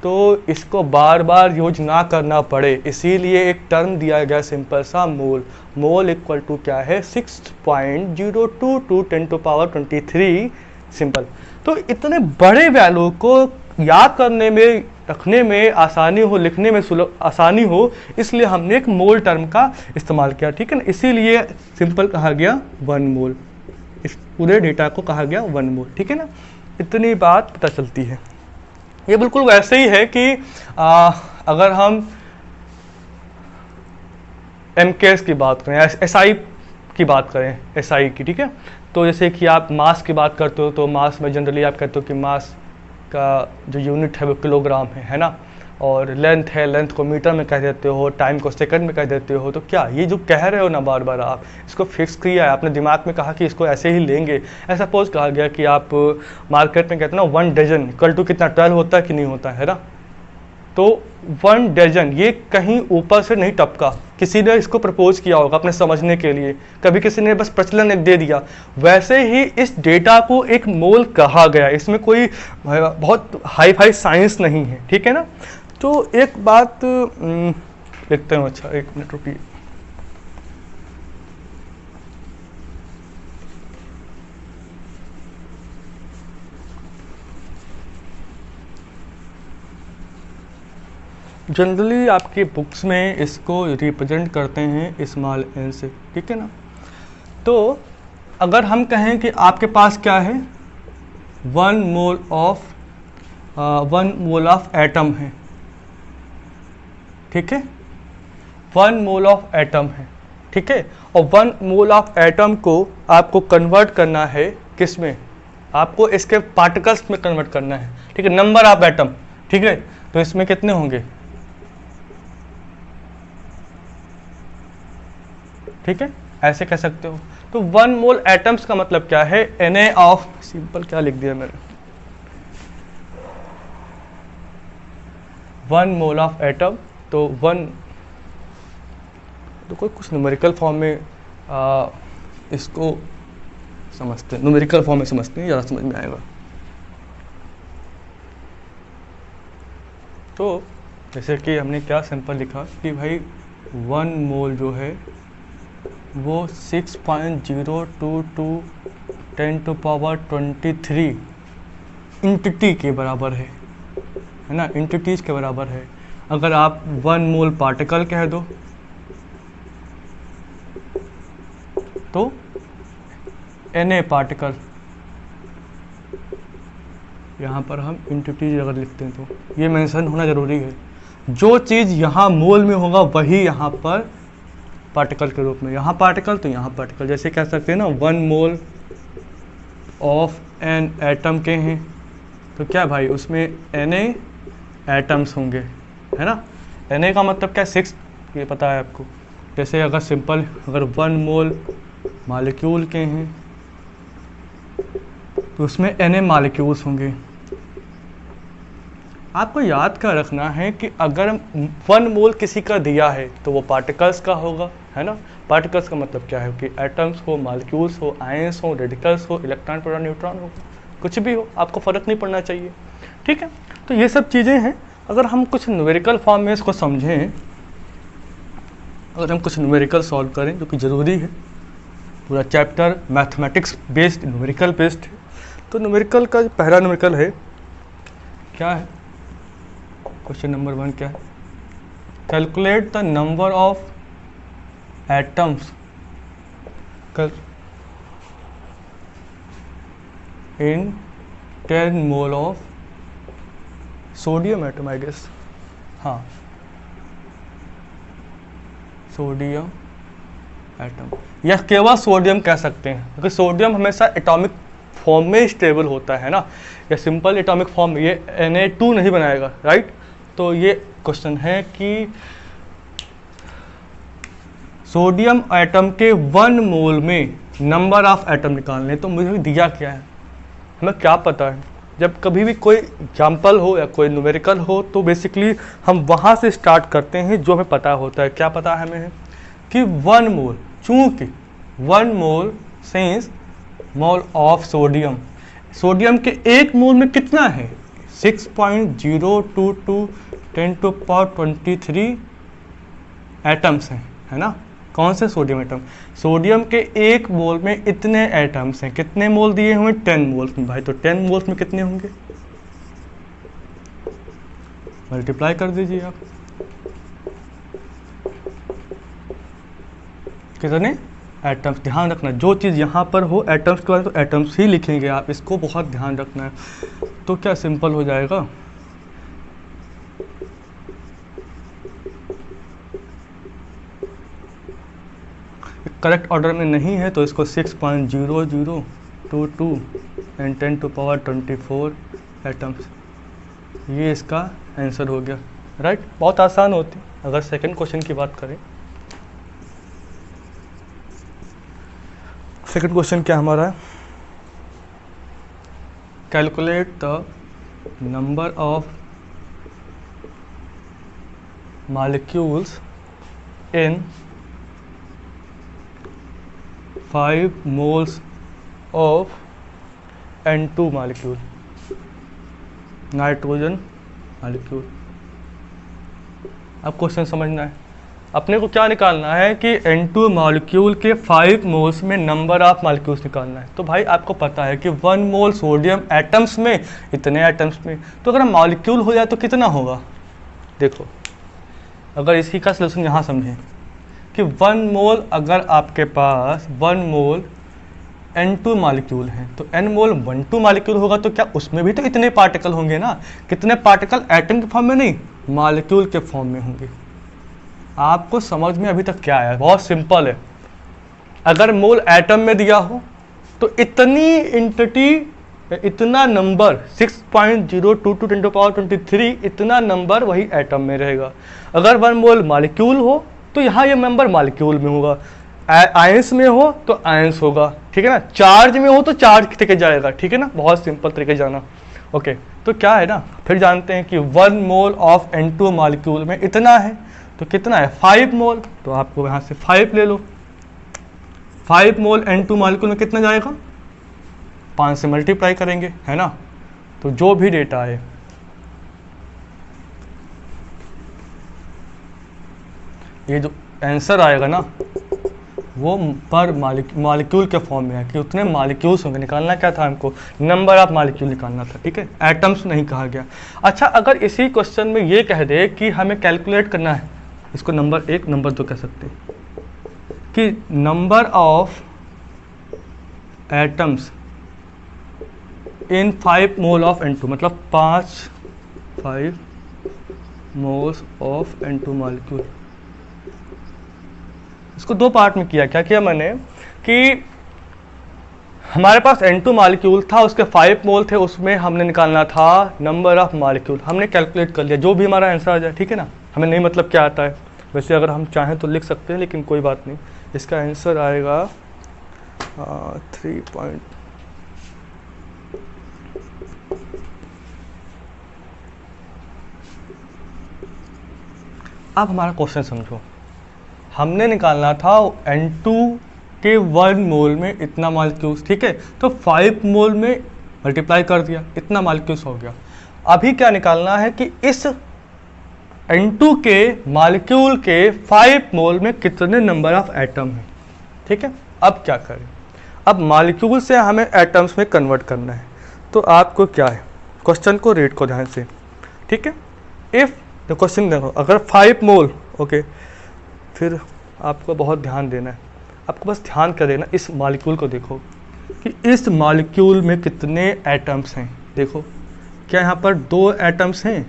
तो इसको बार बार यूज ना करना पड़े, इसीलिए एक टर्म दिया गया सिंपल सा मोल। मोल इक्वल टू क्या है, 6.022 10⁻23, सिंपल। तो इतने बड़े वैल्यू को याद करने में, रखने में आसानी हो, लिखने में आसानी हो, इसलिए हमने एक मोल टर्म का इस्तेमाल किया, ठीक है ना। इसीलिए सिंपल कहा गया 1 मोल, इस पूरे डेटा को कहा गया 1 मोल, ठीक है ना। इतनी बात पता चलती है। ये बिल्कुल वैसे ही है कि अगर हम MKS की बात करें, SI की बात करें, SI की, ठीक है। तो जैसे कि आप मास की बात करते हो तो मास में जनरली आप कहते हो कि मास का जो यूनिट है वो किलोग्राम है ना। और लेंथ है, लेंथ को मीटर में कह देते हो, टाइम को सेकंड में कह देते हो। तो क्या ये जो कह रहे हो ना बार बार, आप इसको फिक्स किया है, आपने दिमाग में कहा कि इसको ऐसे ही लेंगे। ऐसा सपोज कहा गया कि आप मार्केट में कहते हैं ना 1 डजन इक्वल टू कितना, 12 होता है कि नहीं होता है ना। तो 1 डजन ये कहीं ऊपर से नहीं टपका, किसी ने इसको प्रपोज किया होगा अपने समझने के लिए, कभी किसी ने बस प्रचलन एक दे दिया। वैसे ही इस डेटा को एक मोल कहा गया, इसमें कोई बहुत हाई फाई साइंस नहीं है, ठीक है ना। तो एक बात देखते हैं, अच्छा 1 मिनट रुकिए। जनरली आपके बुक्स में इसको रिप्रेजेंट करते हैं स्मॉल n से, ठीक है ना। तो अगर हम कहें कि आपके पास क्या है, 1 मोल ऑफ एटम है, ठीक है, 1 मोल ऑफ एटम है, ठीक है, और 1 मोल ऑफ एटम को आपको कन्वर्ट करना है किस में, आपको इसके पार्टिकल्स में कन्वर्ट करना है, ठीक है, नंबर ऑफ एटम, ठीक है। तो इसमें कितने होंगे, ठीक है, ऐसे कह सकते हो। तो 1 मोल एटम्स का मतलब क्या है, Na ऑफ, सिंपल क्या लिख दिया मैंने, 1 मोल ऑफ एटम, तो 1, तो कोई कुछ न्यूमेरिकल फॉर्म में इसको समझते हैं, न्यूमेरिकल फॉर्म में समझते हैं, ज़्यादा समझ में आएगा। तो जैसे कि हमने क्या सिंपल लिखा कि भाई 1 मोल जो है वो 6.022 10⁻23 इंटिटी के बराबर है ना, इंटिटीज के बराबर है। अगर आप 1 मोल पार्टिकल कह दो तो Na पार्टिकल, यहाँ पर हम इंटिटीज अगर लिखते हैं तो ये मेंशन होना ज़रूरी है, जो चीज़ यहाँ मोल में होगा वही यहाँ पर पार्टिकल के रूप में, यहाँ पार्टिकल तो यहाँ पार्टिकल। जैसे कह सकते हैं ना 1 मोल ऑफ एन एटम के हैं, तो क्या भाई उसमें Na एटम्स होंगे, है ना। Na का मतलब क्या, 6, ये पता है आपको। जैसे अगर सिंपल, अगर 1 मोल मॉलिक्यूल के हैं तो उसमें Na मॉलिक्यूल्स होंगे। आपको याद कर रखना है कि अगर 1 मोल किसी का दिया है तो वो पार्टिकल्स का होगा, है ना। पार्टिकल्स का मतलब क्या है कि एटम्स हो, मॉलिक्यूल्स हो, आयंस हो, रेडिकल्स हो, इलेक्ट्रॉन, प्रोटॉन, न्यूट्रॉन हो, कुछ भी हो, आपको फ़र्क नहीं पड़ना चाहिए, ठीक है। तो ये सब चीज़ें हैं। अगर हम कुछ न्यूमेरिकल फॉर्म में इसको समझें, अगर हम कुछ न्यूमेरिकल सॉल्व करें, जो कि ज़रूरी है, पूरा chapter mathematics based, numerical based है। तो न्यूमेरिकल का पहला न्यूमेरिकल है, क्या है, क्वेश्चन नंबर 1 क्या है, calculate the number of atoms in 10 mole of sodium atom, I guess, हाँ, सोडियम एटम, या केवल सोडियम कह सकते हैं, क्योंकि सोडियम हमेशा एटॉमिक फॉर्म में स्टेबल होता है ना, या सिंपल एटॉमिक फॉर्म में, ये Na2 नहीं बनाएगा, राइट। तो ये क्वेश्चन है कि सोडियम एटम के 1 मोल में नंबर ऑफ एटम निकालने। तो मुझे दिया क्या है, हमें क्या पता है, जब कभी भी कोई एग्जाम्पल हो या कोई न्यूमेरिकल हो तो बेसिकली हम वहाँ से स्टार्ट करते हैं जो हमें पता होता है। क्या पता है हमें कि 1 मोल, चूँकि 1 mole since mole of sodium, sodium के 1 मोल में कितना है, 6.022 10⁻23 एटम्स हैं, है ना। कौन से, सोडियम एटम। सोडियम के 1 मोल में इतने एटम्स हैं, कितने मोल दिए हुए, 10 मोल्स में भाई। तो 10 मोल्स में कितने होंगे, मल्टीप्लाई कर दीजिए आप, कितने एटम्स। ध्यान रखना, जो चीज़ यहाँ पर हो एटम्स के बाद तो एटम्स ही लिखेंगे आप, इसको बहुत ध्यान रखना है। तो क्या सिंपल हो जाएगा, करेक्ट ऑर्डर में नहीं है तो इसको 6.0022 एंड 10⁻24 एटम्स, ये इसका आंसर हो गया, राइट। बहुत आसान होती। अगर सेकंड क्वेश्चन की बात करें, सेकंड क्वेश्चन क्या हमारा है, calculate the number of molecules in 5 moles of N2 molecule, nitrogen molecule. अब क्वेश्चन समझना है, अपने को क्या निकालना है कि N2 मॉलिक्यूल के 5 मोल्स में नंबर ऑफ मॉलिक्यूल्स निकालना है। तो भाई आपको पता है कि 1 मोल सोडियम एटम्स में इतने एटम्स में, तो अगर मॉलिक्यूल हो जाए तो कितना होगा, देखो अगर इसी का सोल्यूशन यहाँ समझें कि 1 मोल, अगर आपके पास 1 मोल N2 मालिक्यूल है तो N मोल 1,2 मालिक्यूल होगा, तो क्या उसमें भी तो इतने पार्टिकल होंगे ना? कितने पार्टिकल? एटम के फॉर्म में नहीं, मालिक्यूल के फॉर्म में होंगे। आपको समझ में अभी तक क्या आया? बहुत सिंपल है। अगर मोल एटम में दिया हो तो इतनी इंटिटी, इतना नंबर 6.022 10 to power 23, इतना नंबर वही एटम में रहेगा। अगर 1 मोल मॉलिक्यूल हो तो यहाँ ये नंबर मॉलिक्यूल में होगा, आयंस में हो तो आयंस होगा, ठीक है ना? चार्ज में हो तो चार्ज तरीके जाएगा, ठीक है ना? बहुत सिंपल तरीके जाना। ओके, तो क्या है ना, फिर जानते हैं कि 1 मोल ऑफ N2 मॉलिक्यूल में इतना है, तो कितना है? 5 मोल। तो आपको यहाँ से 5 ले लो। 5 मोल N2 मॉलिक्यूल में कितना जाएगा? 5 से मल्टीप्लाई करेंगे, है ना? तो जो भी डेटा है, ये जो आंसर आएगा ना वो पर मॉलिक्यूल के फॉर्म में है कि उतने मॉलिक्यूल्स होंगे। निकालना क्या था हमको? नंबर ऑफ मॉलिक्यूल निकालना था, ठीक है? एटम्स नहीं कहा गया। अच्छा, अगर इसी क्वेश्चन में ये कह दे कि हमें कैलकुलेट करना है, इसको नंबर 1 नंबर 2 कह सकते हैं कि number of atoms in 5 mole of N2, मतलब 5 मोल्स ऑफ N2 मॉलिक्यूल। इसको 2 पार्ट में किया। क्या किया मैंने कि हमारे पास N2 मॉलिक्यूल था, उसके 5 मोल थे, उसमें हमने निकालना था नंबर ऑफ मॉलिक्यूल। हमने कैलकुलेट कर लिया, जो भी हमारा आंसर आ जाए, ठीक है ना? हमें नहीं मतलब क्या आता है, वैसे अगर हम चाहें तो लिख सकते हैं, लेकिन कोई बात नहीं। इसका आंसर आएगा 3. अब हमारा क्वेश्चन समझो, हमने निकालना था N2 के 1 मोल में इतना मॉलिक्यूल्स, ठीक है? तो 5 मोल में मल्टीप्लाई कर दिया, इतना मॉलिक्यूल्स हो गया। अभी क्या निकालना है कि इस N2 के मॉलिक्यूल के 5 मोल में कितने नंबर ऑफ एटम हैं, ठीक है? अब क्या करें? अब मॉलिक्यूल से हमें एटम्स में कन्वर्ट करना है। तो आपको क्या है, क्वेश्चन को रीड को ध्यान से, ठीक है? इफ द क्वेश्चन देखो, अगर 5 मोल, ओके, फिर आपको बहुत ध्यान देना है। आपको बस ध्यान कर देना, इस मॉलिक्यूल को देखो कि इस मॉलिक्यूल में कितने एटम्स हैं। देखो, क्या यहाँ पर 2 एटम्स हैं?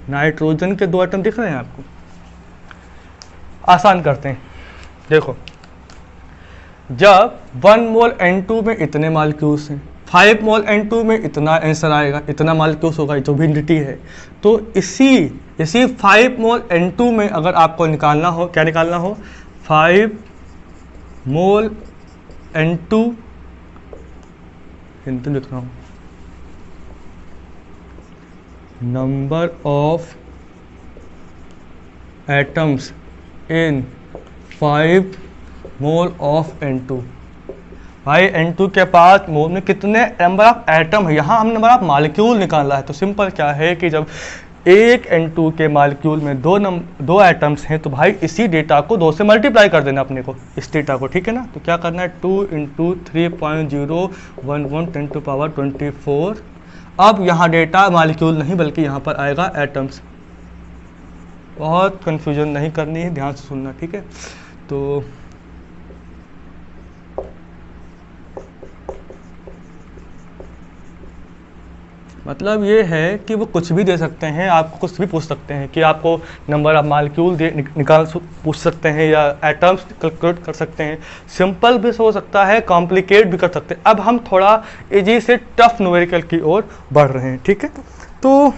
नाइट्रोजन के 2 एटम दिख रहे हैं आपको? आसान करते हैं। देखो, जब 1 मोल N2 में इतने मॉलिक्यूल्स हैं, 5 मोल N2 में इतना आंसर आएगा, इतना मॉलिक्यूल्स होगा, जो भी इंटिटी है। तो इसी 5 मोल N2 में अगर आपको निकालना हो, क्या निकालना हो? 5 मोल N2, हिंदी लिख रहा हूँ, number of atoms in 5 mole of N2। भाई N2 के पास मोल में कितने नंबर ऑफ एटम है, यहाँ हम नंबर ऑफ मॉलिक्यूल निकालना है। तो सिंपल क्या है कि जब एक N2 के मॉलिक्यूल में 2 एटम्स हैं, तो भाई इसी डेटा को 2 से मल्टीप्लाई कर देना अपने को, इस डेटा को, ठीक है ना? तो क्या करना है? 2 × 3.011 10 to power 24। अब यहाँ डेटा मॉलिक्यूल नहीं बल्कि यहाँ पर आएगा एटम्स। बहुत कंफ्यूजन नहीं करनी है, ध्यान से सुनना, ठीक है? तो मतलब ये है कि वो कुछ भी दे सकते हैं, आपको कुछ भी पूछ सकते हैं कि आपको नंबर ऑफ मॉलिक्यूल पूछ सकते हैं, या एटम्स कैलकुलेट कर सकते हैं। सिंपल भी हो सकता है, कॉम्प्लिकेट भी कर सकते हैं। अब हम थोड़ा इजी से टफ न्यूमेरिकल की ओर बढ़ रहे हैं, ठीक है? तो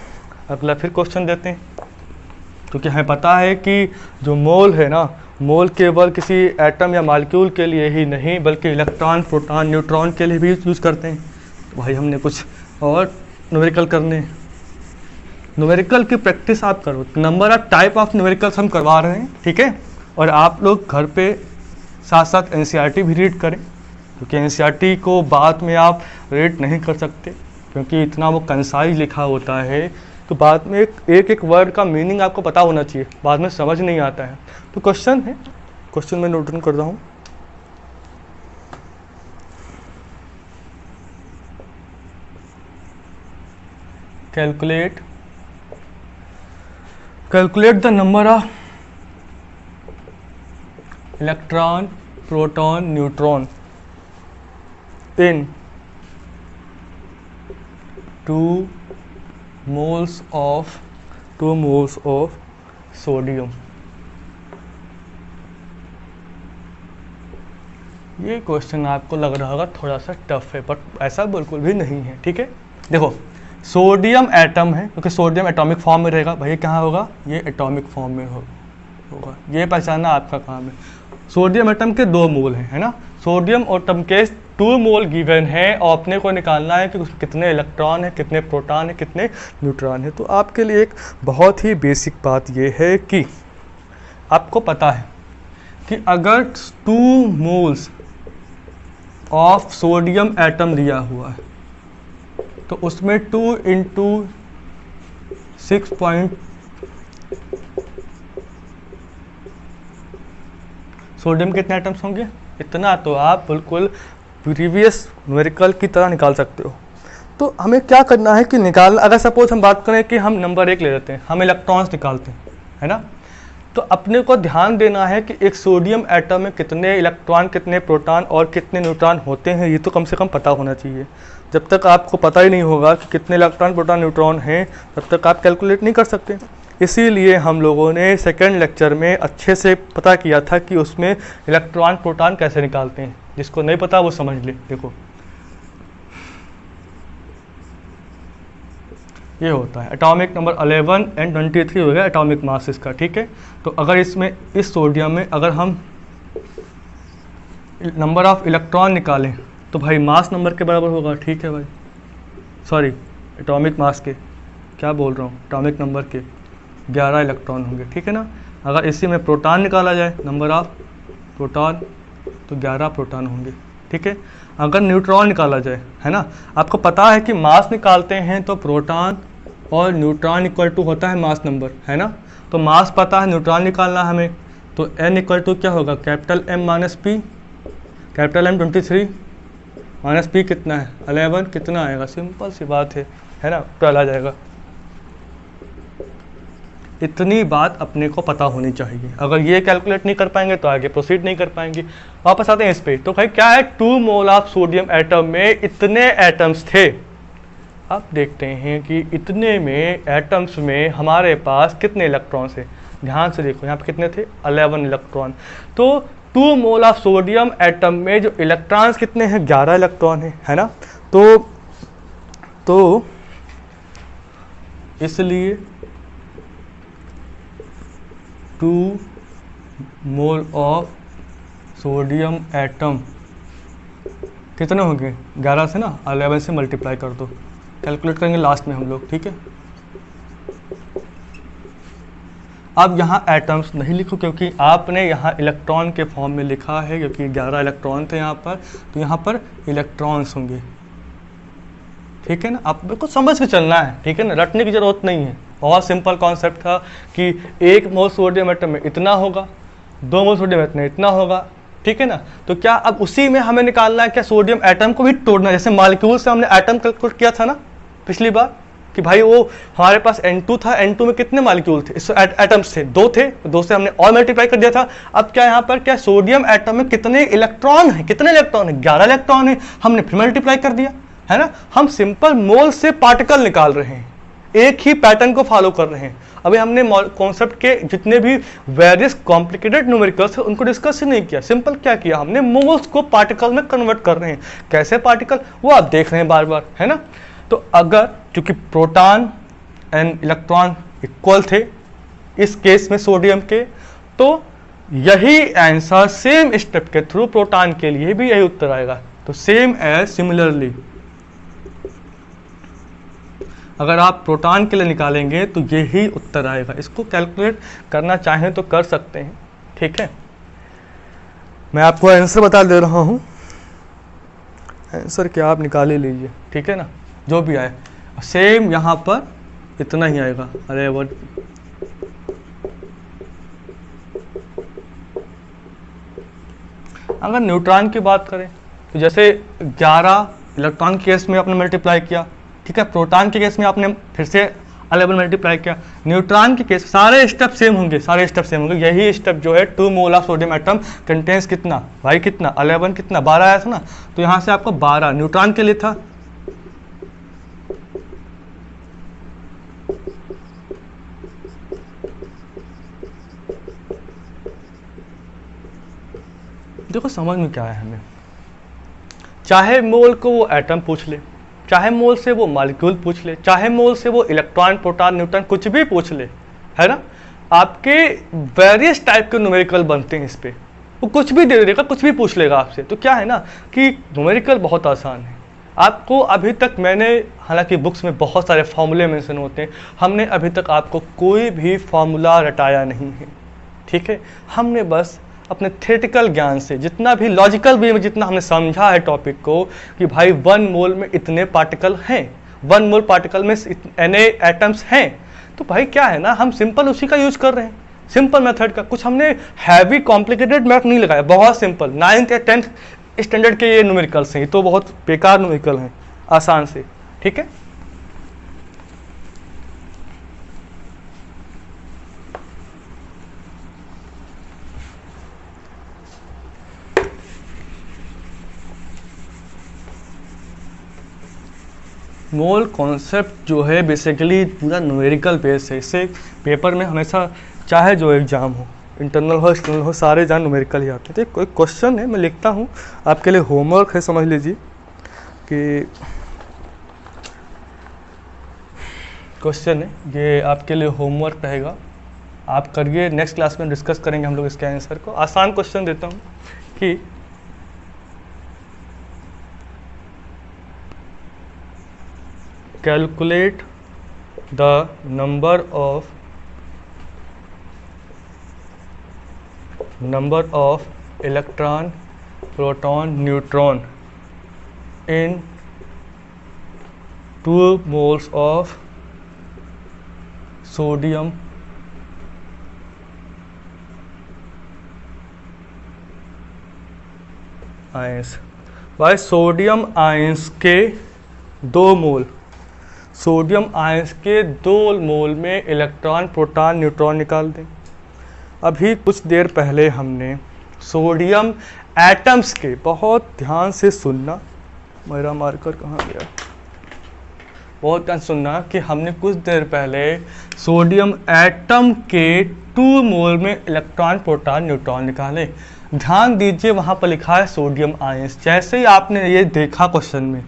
अगला फिर क्वेश्चन देते हैं, क्योंकि हमें पता है कि जो मोल है ना, मोल केवल किसी एटम या मॉलिक्यूल के लिए ही नहीं बल्कि इलेक्ट्रॉन, प्रोटॉन, न्यूट्रॉन के लिए भी यूज़ करते हैं। तो भाई हमने कुछ और न्यूमेरिकल करने, न्यूमेरिकल की प्रैक्टिस आप करो। Number of type of numericals हम करवा रहे हैं, ठीक है? और आप लोग घर पे साथ साथ NCERT भी रीड करें, क्योंकि NCERT को बाद में आप रीड नहीं कर सकते, क्योंकि इतना वो कंसाइज लिखा होता है। तो बाद में एक वर्ड का मीनिंग आपको पता होना चाहिए, बाद में समझ नहीं आता है। तो क्वेश्चन है, क्वेश्चन मैं नोट डाउन कर रहा हूँ। Calculate the number of electron, proton, neutron in 2 moles of sodium. ये क्वेश्चन आपको लग रहा होगा थोड़ा सा टफ है, बट ऐसा बिल्कुल भी नहीं है। ठीक है, देखो सोडियम एटम है, क्योंकि सोडियम एटॉमिक फॉर्म में रहेगा, भाई कहाँ होगा, ये एटॉमिक फॉर्म में होगा। ये पहचानना आपका काम है। सोडियम एटम के 2 मोल हैं, है ना। सोडियम एटम के 2 मोल गिवन है और अपने को निकालना है कि उसमें कितने इलेक्ट्रॉन है, कितने प्रोटॉन है, कितने न्यूट्रॉन है। तो आपके लिए एक बहुत ही बेसिक बात ये है कि आपको पता है कि अगर 2 मोल्स ऑफ सोडियम एटम दिया हुआ है तो उसमें 2 इंटू 6 सोडियम कितने एटम्स होंगे, इतना तो आप बिल्कुल प्रीवियस न्यूमेरिकल की तरह निकाल सकते हो। तो हमें क्या करना है कि निकाल, अगर सपोज हम बात करें कि हम नंबर 1 ले लेते हैं, हम इलेक्ट्रॉन्स निकालते हैं, है ना। तो अपने को ध्यान देना है कि एक सोडियम एटम में कितने इलेक्ट्रॉन, कितने प्रोटॉन और कितने न्यूट्रॉन होते हैं, ये तो कम से कम पता होना चाहिए। जब तक आपको पता ही नहीं होगा कि कितने इलेक्ट्रॉन, प्रोटॉन, न्यूट्रॉन हैं, तब तक आप कैलकुलेट नहीं कर सकते। इसीलिए हम लोगों ने सेकेंड लेक्चर में अच्छे से पता किया था कि उसमें इलेक्ट्रॉन, प्रोटॉन कैसे निकालते हैं। जिसको नहीं पता वो समझ ले। देखो ये होता है एटॉमिक नंबर 11 एंड 23 हो गया एटॉमिक मास इसका। ठीक है, तो अगर इसमें इस सोडियम में अगर हम नंबर ऑफ इलेक्ट्रॉन निकालें तो भाई मास नंबर के बराबर होगा। ठीक है भाई, सॉरी एटॉमिक मास के, क्या बोल रहा हूँ, एटॉमिक नंबर के 11 इलेक्ट्रॉन होंगे। ठीक है ना। अगर इसी में प्रोटॉन निकाला जाए, नंबर ऑफ प्रोटॉन, तो 11 प्रोटॉन होंगे। ठीक है, अगर न्यूट्रॉन निकाला जाए, है ना, आपको पता है कि मास निकालते हैं तो प्रोटॉन और न्यूट्रॉन इक्वल टू होता है मास नंबर, है ना। तो मास पता है, न्यूट्रॉन निकालना हमें, तो n इक्वल टू क्या होगा, capital M minus P, capital M 23 minus P कितना है 11, कितना आएगा, सिंपल सी बात है ना, 12 आ जाएगा। इतनी बात अपने को पता होनी चाहिए। अगर ये कैलकुलेट नहीं कर पाएंगे तो आगे प्रोसीड नहीं कर पाएंगे। वापस आते हैं इस पे। तो भाई क्या है, 2 मोल ऑफ सोडियम एटम में इतने एटम्स थे। अब देखते हैं कि इतने में एटम्स में हमारे पास कितने इलेक्ट्रॉन्स है। ध्यान से देखो यहाँ पे कितने थे, 11 इलेक्ट्रॉन। तो 2 मोल ऑफ सोडियम एटम में जो इलेक्ट्रॉन्स कितने हैं, 11 इलेक्ट्रॉन है ना। तो इसलिए 2 मोल ऑफ सोडियम एटम कितने होंगे, 11 से ना 11 से मल्टीप्लाई कर दो, कैलकुलेट करेंगे लास्ट में हम लोग। ठीक है, अब यहाँ एटम्स नहीं लिखो क्योंकि आपने यहाँ इलेक्ट्रॉन के फॉर्म में लिखा है, क्योंकि 11 इलेक्ट्रॉन थे यहाँ पर, तो यहाँ पर इलेक्ट्रॉन्स होंगे। ठीक है ना, आपको समझ के चलना है। ठीक है ना, रटने की जरूरत नहीं है। बहुत सिंपल कॉन्सेप्ट था कि 1 मोल सोडियम एटम में इतना होगा, 2 मोल सोडियम एटम में इतना होगा। ठीक है ना, तो क्या अब उसी में हमें निकालना है क्या, सोडियम एटम को भी तोड़ना, जैसे मॉलिक्यूल से हमने एटम कैलकुलेट किया था ना पिछली बार, कि भाई वो हमारे पास N2 था, N2 में कितने मॉलिक्यूल थे, एटम्स थे, 2 थे, 2 से हमने और मल्टीप्लाई कर दिया था। अब क्या यहाँ पर क्या सोडियम एटम में कितने इलेक्ट्रॉन है, कितने इलेक्ट्रॉन है, 11 इलेक्ट्रॉन है, हमने फिर मल्टीप्लाई कर दिया, है ना। हम सिंपल मोल से पार्टिकल निकाल रहे हैं, एक ही पैटर्न को फॉलो कर रहे हैं। अभी हमने कॉन्सेप्ट के जितने भी वेरियस कॉम्प्लिकेटेड न्यूमेरिकल्स है उनको डिस्कस ही नहीं किया। सिंपल क्या किया हमने, मोल्स को पार्टिकल में कन्वर्ट कर रहे हैं। कैसे पार्टिकल, वो आप देख रहे हैं बार बार, है ना। तो अगर क्योंकि प्रोटॉन एंड इलेक्ट्रॉन इक्वल थे इस केस में सोडियम के, तो यही आंसर सेम स्टेप के थ्रू प्रोटॉन के लिए भी यही उत्तर आएगा। तो सेम एज सिमिलरली अगर आप प्रोटॉन के लिए निकालेंगे तो यही उत्तर आएगा। इसको कैलकुलेट करना चाहें तो कर सकते हैं। ठीक है, मैं आपको आंसर बता दे रहा हूं, आंसर क्या आप निकाल ही लीजिए। ठीक है ना, जो भी आए सेम यहाँ पर इतना ही आएगा। अरे वो अगर न्यूट्रॉन की बात करें तो जैसे 11 इलेक्ट्रॉन केस में आपने मल्टीप्लाई किया ठीक है। प्रोटॉन के केस में आपने फिर से 11 मल्टीप्लाई किया, न्यूट्रॉन के केस सारे स्टेप सेम होंगे, सारे स्टेप सेम होंगे। यही स्टेप जो है 2 मोल ऑफ सोडियम एटम कंटेन्स कितना भाई, कितना 11 कितना 12 आया था ना, तो यहाँ से आपको 12 न्यूट्रॉन के लिए था। देखो समझ में क्या है हमें, चाहे मोल को वो एटम पूछ ले, चाहे मोल से वो मॉलिक्यूल पूछ ले, चाहे मोल से वो इलेक्ट्रॉन प्रोटॉन न्यूट्रॉन कुछ भी पूछ ले, है ना, आपके वेरियस टाइप के न्यूमेरिकल बनते हैं इस पे, वो कुछ भी दे देगा, कुछ भी पूछ लेगा आपसे। तो क्या है ना कि न्यूमेरिकल बहुत आसान है। आपको अभी तक मैंने, हालांकि बुक्स में बहुत सारे फॉर्मूले मेंशन होते हैं, हमने अभी तक आपको कोई भी फॉर्मूला रटाया नहीं है, ठीक है। हमने बस अपने थ्योरेटिकल ज्ञान से, जितना भी लॉजिकल वे में जितना हमने समझा है टॉपिक को, कि भाई 1 मोल में इतने पार्टिकल हैं, 1 मोल पार्टिकल में Na एटम्स हैं, तो भाई क्या है ना, हम सिंपल उसी का यूज कर रहे हैं, सिंपल मेथड का। कुछ हमने हैवी कॉम्प्लिकेटेड मैथ नहीं लगाया, बहुत सिंपल 9th या 10th स्टैंडर्ड के ये न्यूमेरिकल्स हैं, तो बहुत बेकार न्यूमेरिकल हैं, आसान से, ठीक है। मोल कॉन्सेप्ट जो है बेसिकली पूरा न्यूमेरिकल बेस है। इससे पेपर में हमेशा, चाहे जो एग्जाम हो, इंटरनल हो एक्सटर्नल हो, सारे जहाँ न्यूमेरिकल ही आते हैं। तो कोई क्वेश्चन है, मैं लिखता हूँ, आपके लिए होमवर्क है, समझ लीजिए कि क्वेश्चन है, ये आपके लिए होमवर्क रहेगा, आप करिए, नेक्स्ट क्लास में डिस्कस करेंगे हम लोग इसके आंसर को। आसान क्वेश्चन देता हूँ कि calculate the number of electron, proton, neutron in 2 moles of sodium ions. भाई सोडियम आयंस के 2 मोल, सोडियम आयंस के 2 मोल में इलेक्ट्रॉन प्रोटॉन न्यूट्रॉन निकाल दें। अभी कुछ देर पहले हमने सोडियम एटम्स के, बहुत ध्यान से सुनना, मेरा मार्कर कहाँ गया, बहुत ध्यान सुनना कि हमने कुछ देर पहले सोडियम एटम के 2 मोल में इलेक्ट्रॉन प्रोटॉन न्यूट्रॉन निकाले। ध्यान दीजिए वहाँ पर लिखा है सोडियम आयंस। जैसे ही आपने ये देखा क्वेश्चन में,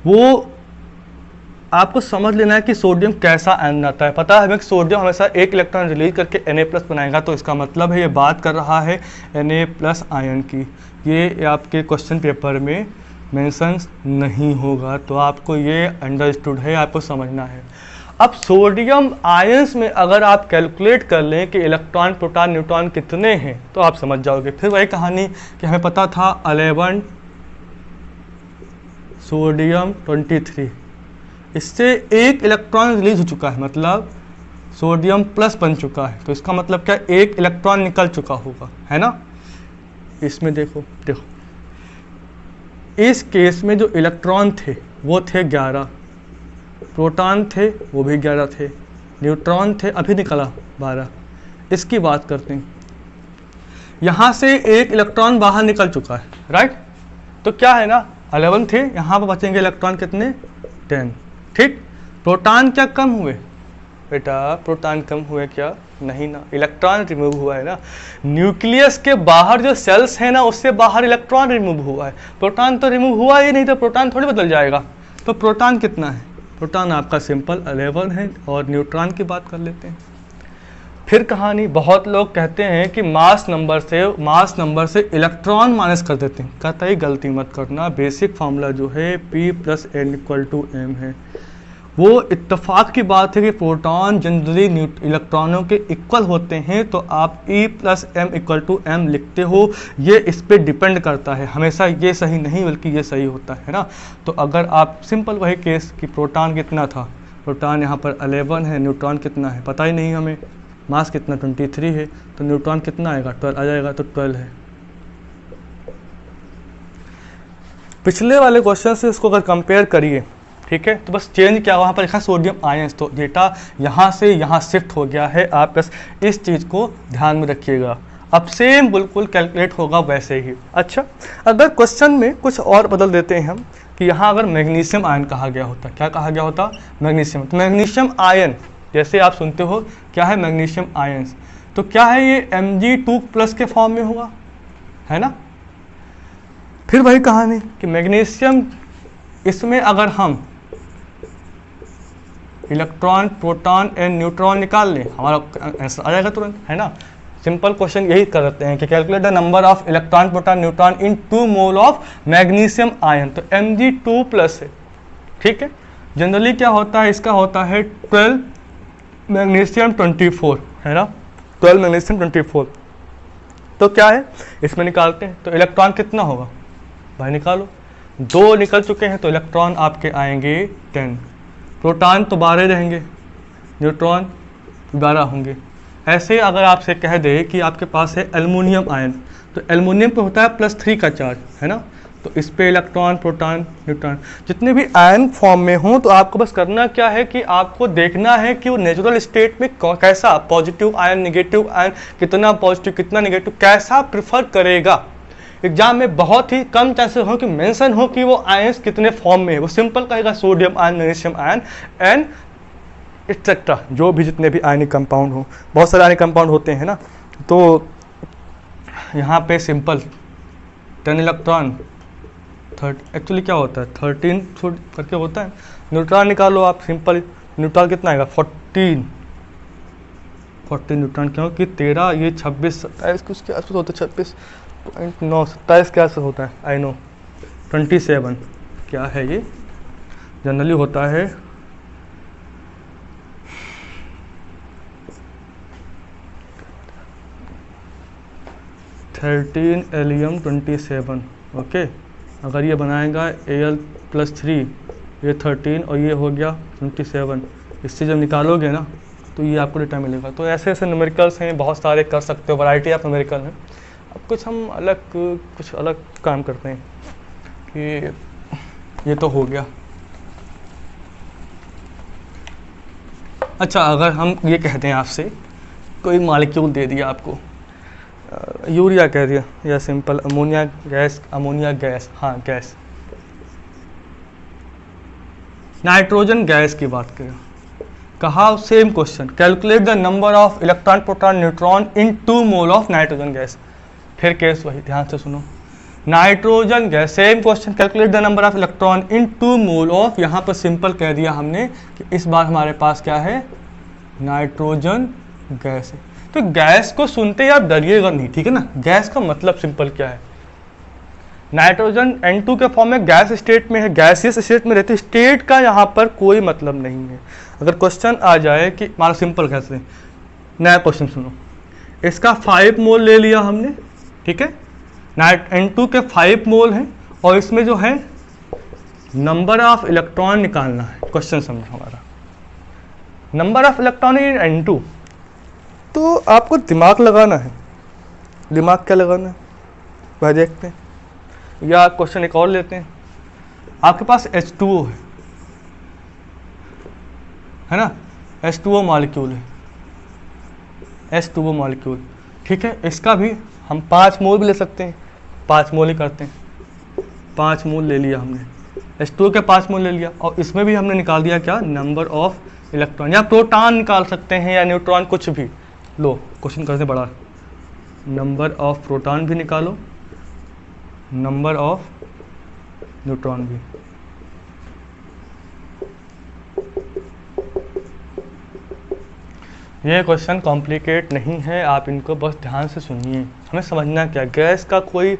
वो आपको समझ लेना है कि सोडियम कैसा आयन आता है। पता है हमें कि सोडियम हमेशा 1 इलेक्ट्रॉन रिलीज करके Na+ बनाएगा, तो इसका मतलब है ये बात कर रहा है Na+ आयन की। ये आपके क्वेश्चन पेपर में मेंशन नहीं होगा, तो आपको ये अंडरस्टूड है, आपको समझना है। अब सोडियम आयंस में अगर आप कैलकुलेट कर लें कि इलेक्ट्रॉन प्रोटॉन न्यूट्रॉन कितने हैं, तो आप समझ जाओगे। फिर वही कहानी कि हमें पता था 11 सोडियम 23, इससे 1 इलेक्ट्रॉन रिलीज हो चुका है, मतलब सोडियम प्लस बन चुका है, तो इसका मतलब क्या, 1 इलेक्ट्रॉन निकल चुका होगा, है ना। इसमें देखो इस केस में जो इलेक्ट्रॉन थे वो थे 11, प्रोटॉन थे वो भी 11 थे, न्यूट्रॉन थे अभी निकला 12। इसकी बात करते हैं, यहाँ से 1 इलेक्ट्रॉन बाहर निकल चुका है, राइट। तो क्या है ना, 11 थे, यहाँ पर बचेंगे इलेक्ट्रॉन कितने, 10, ठीक। प्रोटॉन क्या कम हुए बेटा, प्रोटॉन कम हुए क्या, नहीं ना, इलेक्ट्रॉन रिमूव हुआ है ना। न्यूक्लियस के बाहर जो सेल्स है ना, उससे बाहर इलेक्ट्रॉन रिमूव हुआ है, प्रोटॉन तो रिमूव हुआ ही नहीं, तो प्रोटॉन थोड़ी बदल जाएगा। तो प्रोटॉन कितना है, प्रोटॉन आपका सिंपल 11 है। और न्यूट्रॉन की बात कर लेते हैं। फिर कहानी, बहुत लोग कहते हैं कि मास नंबर से इलेक्ट्रॉन माइनस कर देते हैं। कतई गलती मत करना, बेसिक फार्मूला जो है P+N = m है। वो इत्तेफाक की बात है कि प्रोटॉन जनरली इलेक्ट्रॉनों के इक्वल होते हैं, तो आप E+m = m लिखते हो, ये इस पर डिपेंड करता है। हमेशा ये सही नहीं बल्कि ये सही होता है ना। तो अगर आप सिंपल वही केस कि प्रोटॉन कितना था, प्रोटॉन यहाँ पर 11 है, न्यूट्रॉन कितना है पता ही नहीं हमें, मास कितना 23 है, तो न्यूट्रॉन कितना आएगा 12 आ जाएगा, तो 12 है। पिछले वाले क्वेश्चन से इसको अगर कंपेयर करिए ठीक है। तो बस चेंज क्या वहाँ पर लिखा सोडियम आयंस, तो डेटा यहाँ से यहाँ शिफ्ट हो गया है। आप बस इस चीज़ को ध्यान में रखिएगा। अब सेम बिल्कुल कैलकुलेट होगा वैसे ही। अच्छा, अगर क्वेश्चन में कुछ और बदल देते हैं हम कि यहाँ अगर मैग्नीशियम आयन कहा गया होता, क्या कहा गया होता, मैग्नीशियम, तो मैग्नीशियम आयन जैसे आप सुनते हो क्या है मैग्नीशियम आयंस, तो क्या है ये Mg2+ के फॉर्म में होगा, है ना। फिर वही कहानी कि मैग्नीशियम, इसमें अगर हम इलेक्ट्रॉन प्रोटॉन एंड न्यूट्रॉन निकाल लें हमारा आंसर आ जाएगा तुरंत, है ना। सिंपल क्वेश्चन यही करते हैं कि calculate the number of electron proton neutron in 2 mole of magnesium ion, तो Mg2+ है, ठीक है। जनरली क्या होता है, इसका होता है 12 मैग्नीशियम 24, है ना, 12 मैग्नीशियम 24। तो क्या है इसमें निकालते हैं, तो इलेक्ट्रॉन कितना होगा भाई, निकालो। 2 निकल चुके हैं तो इलेक्ट्रॉन आपके आएंगे 10, प्रोटॉन तो 12 रहेंगे, न्यूट्रॉन 12 होंगे। ऐसे अगर आपसे कह दे कि आपके पास है एल्युमिनियम आयन, तो एल्युमिनियम पे होता है +3 का चार्ज, है ना, तो इस पे इलेक्ट्रॉन प्रोटॉन न्यूट्रॉन जितने भी आयन फॉर्म में हों, तो आपको बस करना क्या है कि आपको देखना है कि वो नेचुरल स्टेट में कैसा पॉजिटिव आयन, नेगेटिव आयन, कितना पॉजिटिव कितना नेगेटिव, कैसा प्रिफर करेगा। एग्जाम में बहुत ही कम चांसेस हो कि मेंशन हो कि वो आयंस कितने फॉर्म में है, वो सिंपल कहेगा sodium ion, magnesium ion and etcetera, जो भी जितने भी आयनिक कंपाउंड हो, बहुत सारे आयनिक कंपाउंड होते हैं ना। तो यहाँ पे सिंपल 10 इलेक्ट्रॉन, एक्चुअली क्या होता है 13 करके होता है। न्यूट्रॉन निकालो आप, सिंपल न्यूट्रॉन कितना आएगा 14 न्यूट्रॉन, क्योंकि 13 ये 26 27 कुछ के आसपास होता है, 26.9 27 के आसपास होता है, आई नो। 27 क्या है ये, जनरली होता है 13 Al 27, ओके। अगर ये बनाएगा Al+3, ये 13 और ये हो गया 27, इससे जब निकालोगे ना तो ये आपको डेटा मिलेगा। तो ऐसे ऐसे न्यूमेरिकल्स हैं, बहुत सारे कर सकते हो, वैरायटी ऑफ न्यूमेरिकल हैं। अब कुछ हम कुछ अलग काम करते हैं कि ये तो हो गया। अच्छा, अगर हम ये कहते हैं आपसे कोई मॉलिक्यूल दे दिया आपको, यूरिया कह दिया या सिंपल अमोनिया गैस, हाँ गैस, नाइट्रोजन गैस की बात करें, कहा same question, calculate the number of electron proton neutron in 2 mole of nitrogen gas. फिर केस वही, ध्यान से सुनो, nitrogen gas, same question, calculate the number of electron in 2 mole of, यहाँ पर सिंपल कह दिया हमने कि इस बार हमारे पास क्या है, नाइट्रोजन गैस है। तो गैस को सुनते ही आप डरिएगा नहीं, ठीक है ना। गैस का मतलब सिंपल क्या है, नाइट्रोजन N2 के फॉर्म में गैस स्टेट में है, गैसियस स्टेट में रहती, स्टेट का यहाँ पर कोई मतलब नहीं है। अगर क्वेश्चन आ जाए कि मान सिंपल कैसे, नया क्वेश्चन सुनो, इसका 5 मोल ले लिया हमने, ठीक है, N2 के 5 मोल हैं और इसमें जो है नंबर ऑफ इलेक्ट्रॉन निकालना है। क्वेश्चन समझो हमारा, number of electron in N2, तो आपको दिमाग लगाना है। दिमाग क्या लगाना है वह देखते हैं, या क्वेश्चन एक और लेते हैं। आपके पास H2O है ना, H2O मॉलिक्यूल है, H2O मॉलिक्यूल, ठीक है। इसका भी हम 5 मोल भी ले सकते हैं, 5 मोल ही करते हैं, 5 मोल ले लिया हमने, H2O के 5 मोल ले लिया, और इसमें भी हमने निकाल दिया क्या, नंबर ऑफ इलेक्ट्रॉन, या प्रोटॉन निकाल सकते हैं या न्यूट्रॉन, कुछ भी लो, क्वेश्चन करते बड़ा, नंबर ऑफ प्रोटॉन भी निकालो, नंबर ऑफ न्यूट्रॉन भी। ये क्वेश्चन कॉम्प्लिकेट नहीं है, आप इनको बस ध्यान से सुनिए। हमें समझना क्या, गैस का कोई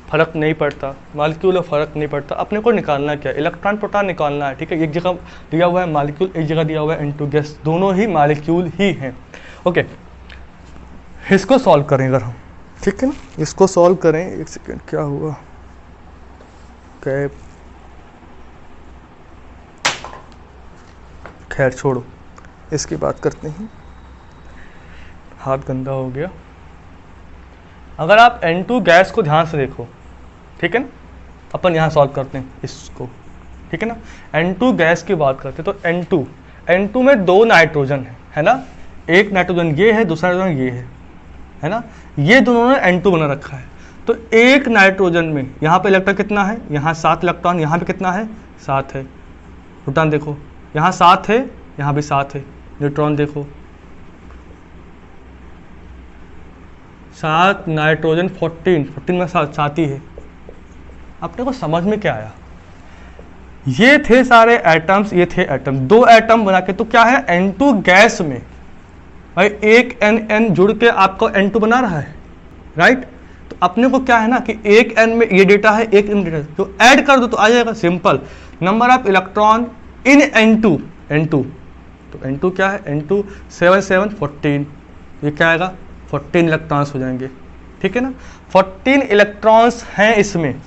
फर्क नहीं पड़ता, मॉलिक्यूल फर्क नहीं पड़ता, अपने को निकालना क्या, इलेक्ट्रॉन प्रोटॉन निकालना है, ठीक है। एक जगह दिया हुआ है मॉलिक्यूल, एक जगह दिया हुआ है N2 गैस, दोनों ही मॉलिक्यूल ही हैं, ओके। इसको सॉल्व करें अगर हम, ठीक है ना, इसको सॉल्व करें। एक सेकेंड, क्या हुआ, कैप, खैर छोड़ो, इसकी बात करते हैं, हाथ गंदा हो गया। अगर आप N2 गैस को ध्यान से देखो, ठीक है ना, अपन यहाँ सॉल्व करते हैं इसको, ठीक है ना। N2 गैस की बात करते हैं तो N2 में 2 नाइट्रोजन है ना, एक नाइट्रोजन ये है, दूसरा नाइट्रोजन ये है ना, ये दोनों ने N2 बना रखा है। तो एक नाइट्रोजन में यहाँ पे इलेक्ट्रॉन कितना है, यहाँ 7 इलेक्ट्रॉन, यहाँ पे कितना है 7 है। प्रोटॉन देखो यहाँ 7 है, यहाँ भी 7 है। न्यूट्रॉन देखो 7 नाइट्रोजन 14 में 7 ही है। अपने को समझ में क्या आया, ये थे सारे एटम्स, ये थे एटम, 2 एटम बना के, तो क्या है N2 गैस में भाई एक N जुड़ के आपको N2 बना रहा है, राइट। तो अपने को क्या है ना कि एक N में ये डेटा है, एक N डेटा है, तो ऐड कर दो तो आ जाएगा simple, number of electron in N2। तो N2 क्या है, N2 7 7 14, ये क्या आएगा 14 इलेक्ट्रॉन्स हो जाएंगे, ठीक है ना। 14 इलेक्ट्रॉन्स हैं इसमें,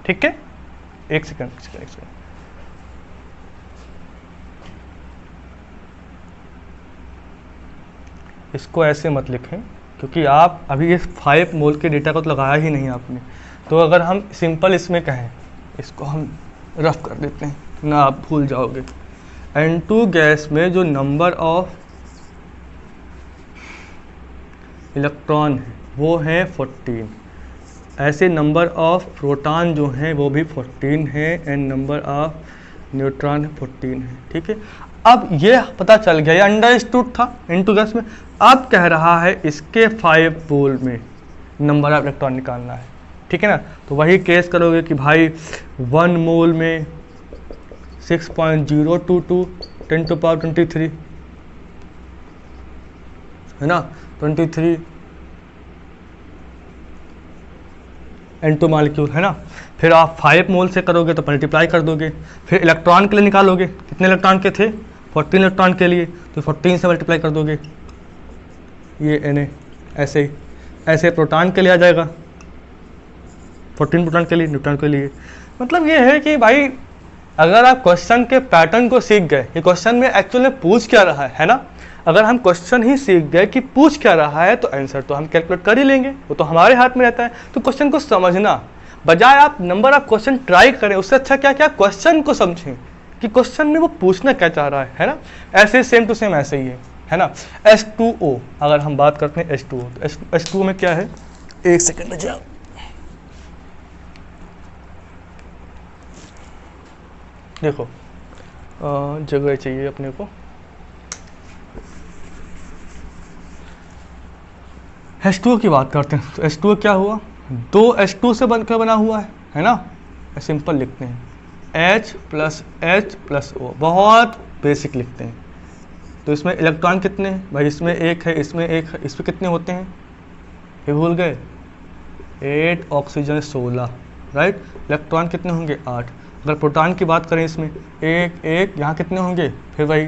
ठीक है। एक सेकंड, इसको ऐसे मत लिखें क्योंकि आप अभी ये 5 मोल के डेटा को तो लगाया ही नहीं आपने। तो अगर हम सिंपल इसमें कहें, इसको हम रफ कर देते हैं ना, आप भूल जाओगे। N2 गैस में जो नंबर ऑफ इलेक्ट्रॉन है वो है 14, ऐसे नंबर ऑफ प्रोटॉन जो हैं वो भी 14 है, एंड नंबर ऑफ न्यूट्रॉन 14 है, ठीक है। अब ये पता चल गया, ये अंडरस्टूड था N2 गैस में। अब कह रहा है इसके 5 मोल में नंबर ऑफ इलेक्ट्रॉन निकालना है, ठीक है ना। तो वही केस करोगे कि भाई 1 मोल में 6.022 10⁻23 है ना, 23 N2 मॉलिक्यूल है ना। फिर आप 5 मोल से करोगे तो मल्टीप्लाई कर दोगे, फिर इलेक्ट्रॉन के लिए निकालोगे, कितने इलेक्ट्रॉन के थे 14 इलेक्ट्रॉन के लिए, तो 14 से मल्टीप्लाई कर दोगे, ये Na ऐसे प्रोटॉन के लिए आ जाएगा, 14 प्रोटॉन के लिए, न्यूट्रॉन के लिए। मतलब ये है कि भाई अगर आप क्वेश्चन के पैटर्न को सीख गए, ये क्वेश्चन में एक्चुअली पूछ क्या रहा है ना, अगर हम क्वेश्चन ही सीख गए कि पूछ क्या रहा है तो आंसर तो हम कैलकुलेट कर ही लेंगे, वो तो हमारे हाथ में रहता है। तो क्वेश्चन को समझना बजाय आप नंबर ऑफ क्वेश्चन ट्राई करें, उससे अच्छा क्या क्या क्वेश्चन को समझें कि क्वेश्चन में वो पूछना क्या चाह रहा है ना। ऐसे सेम टू सेम ऐसे ही है ना। H2O अगर हम बात करते हैं H2O, तो H2O में क्या है, एक सेकेंड जाओ, देखो जगह चाहिए अपने को। H2O की बात करते हैं तो H2O क्या हुआ, 2 H2 से बनकर बना हुआ है ना। सिंपल लिखते हैं H प्लस O, बहुत बेसिक लिखते हैं। तो इसमें इलेक्ट्रॉन कितने हैं भाई, इसमें एक है, इसमें एक है, इसमें कितने होते हैं ये भूल गए, 8 ऑक्सीजन 16, राइट। इलेक्ट्रॉन कितने होंगे 8। अगर प्रोटॉन की बात करें इसमें एक, यहाँ कितने होंगे फिर भाई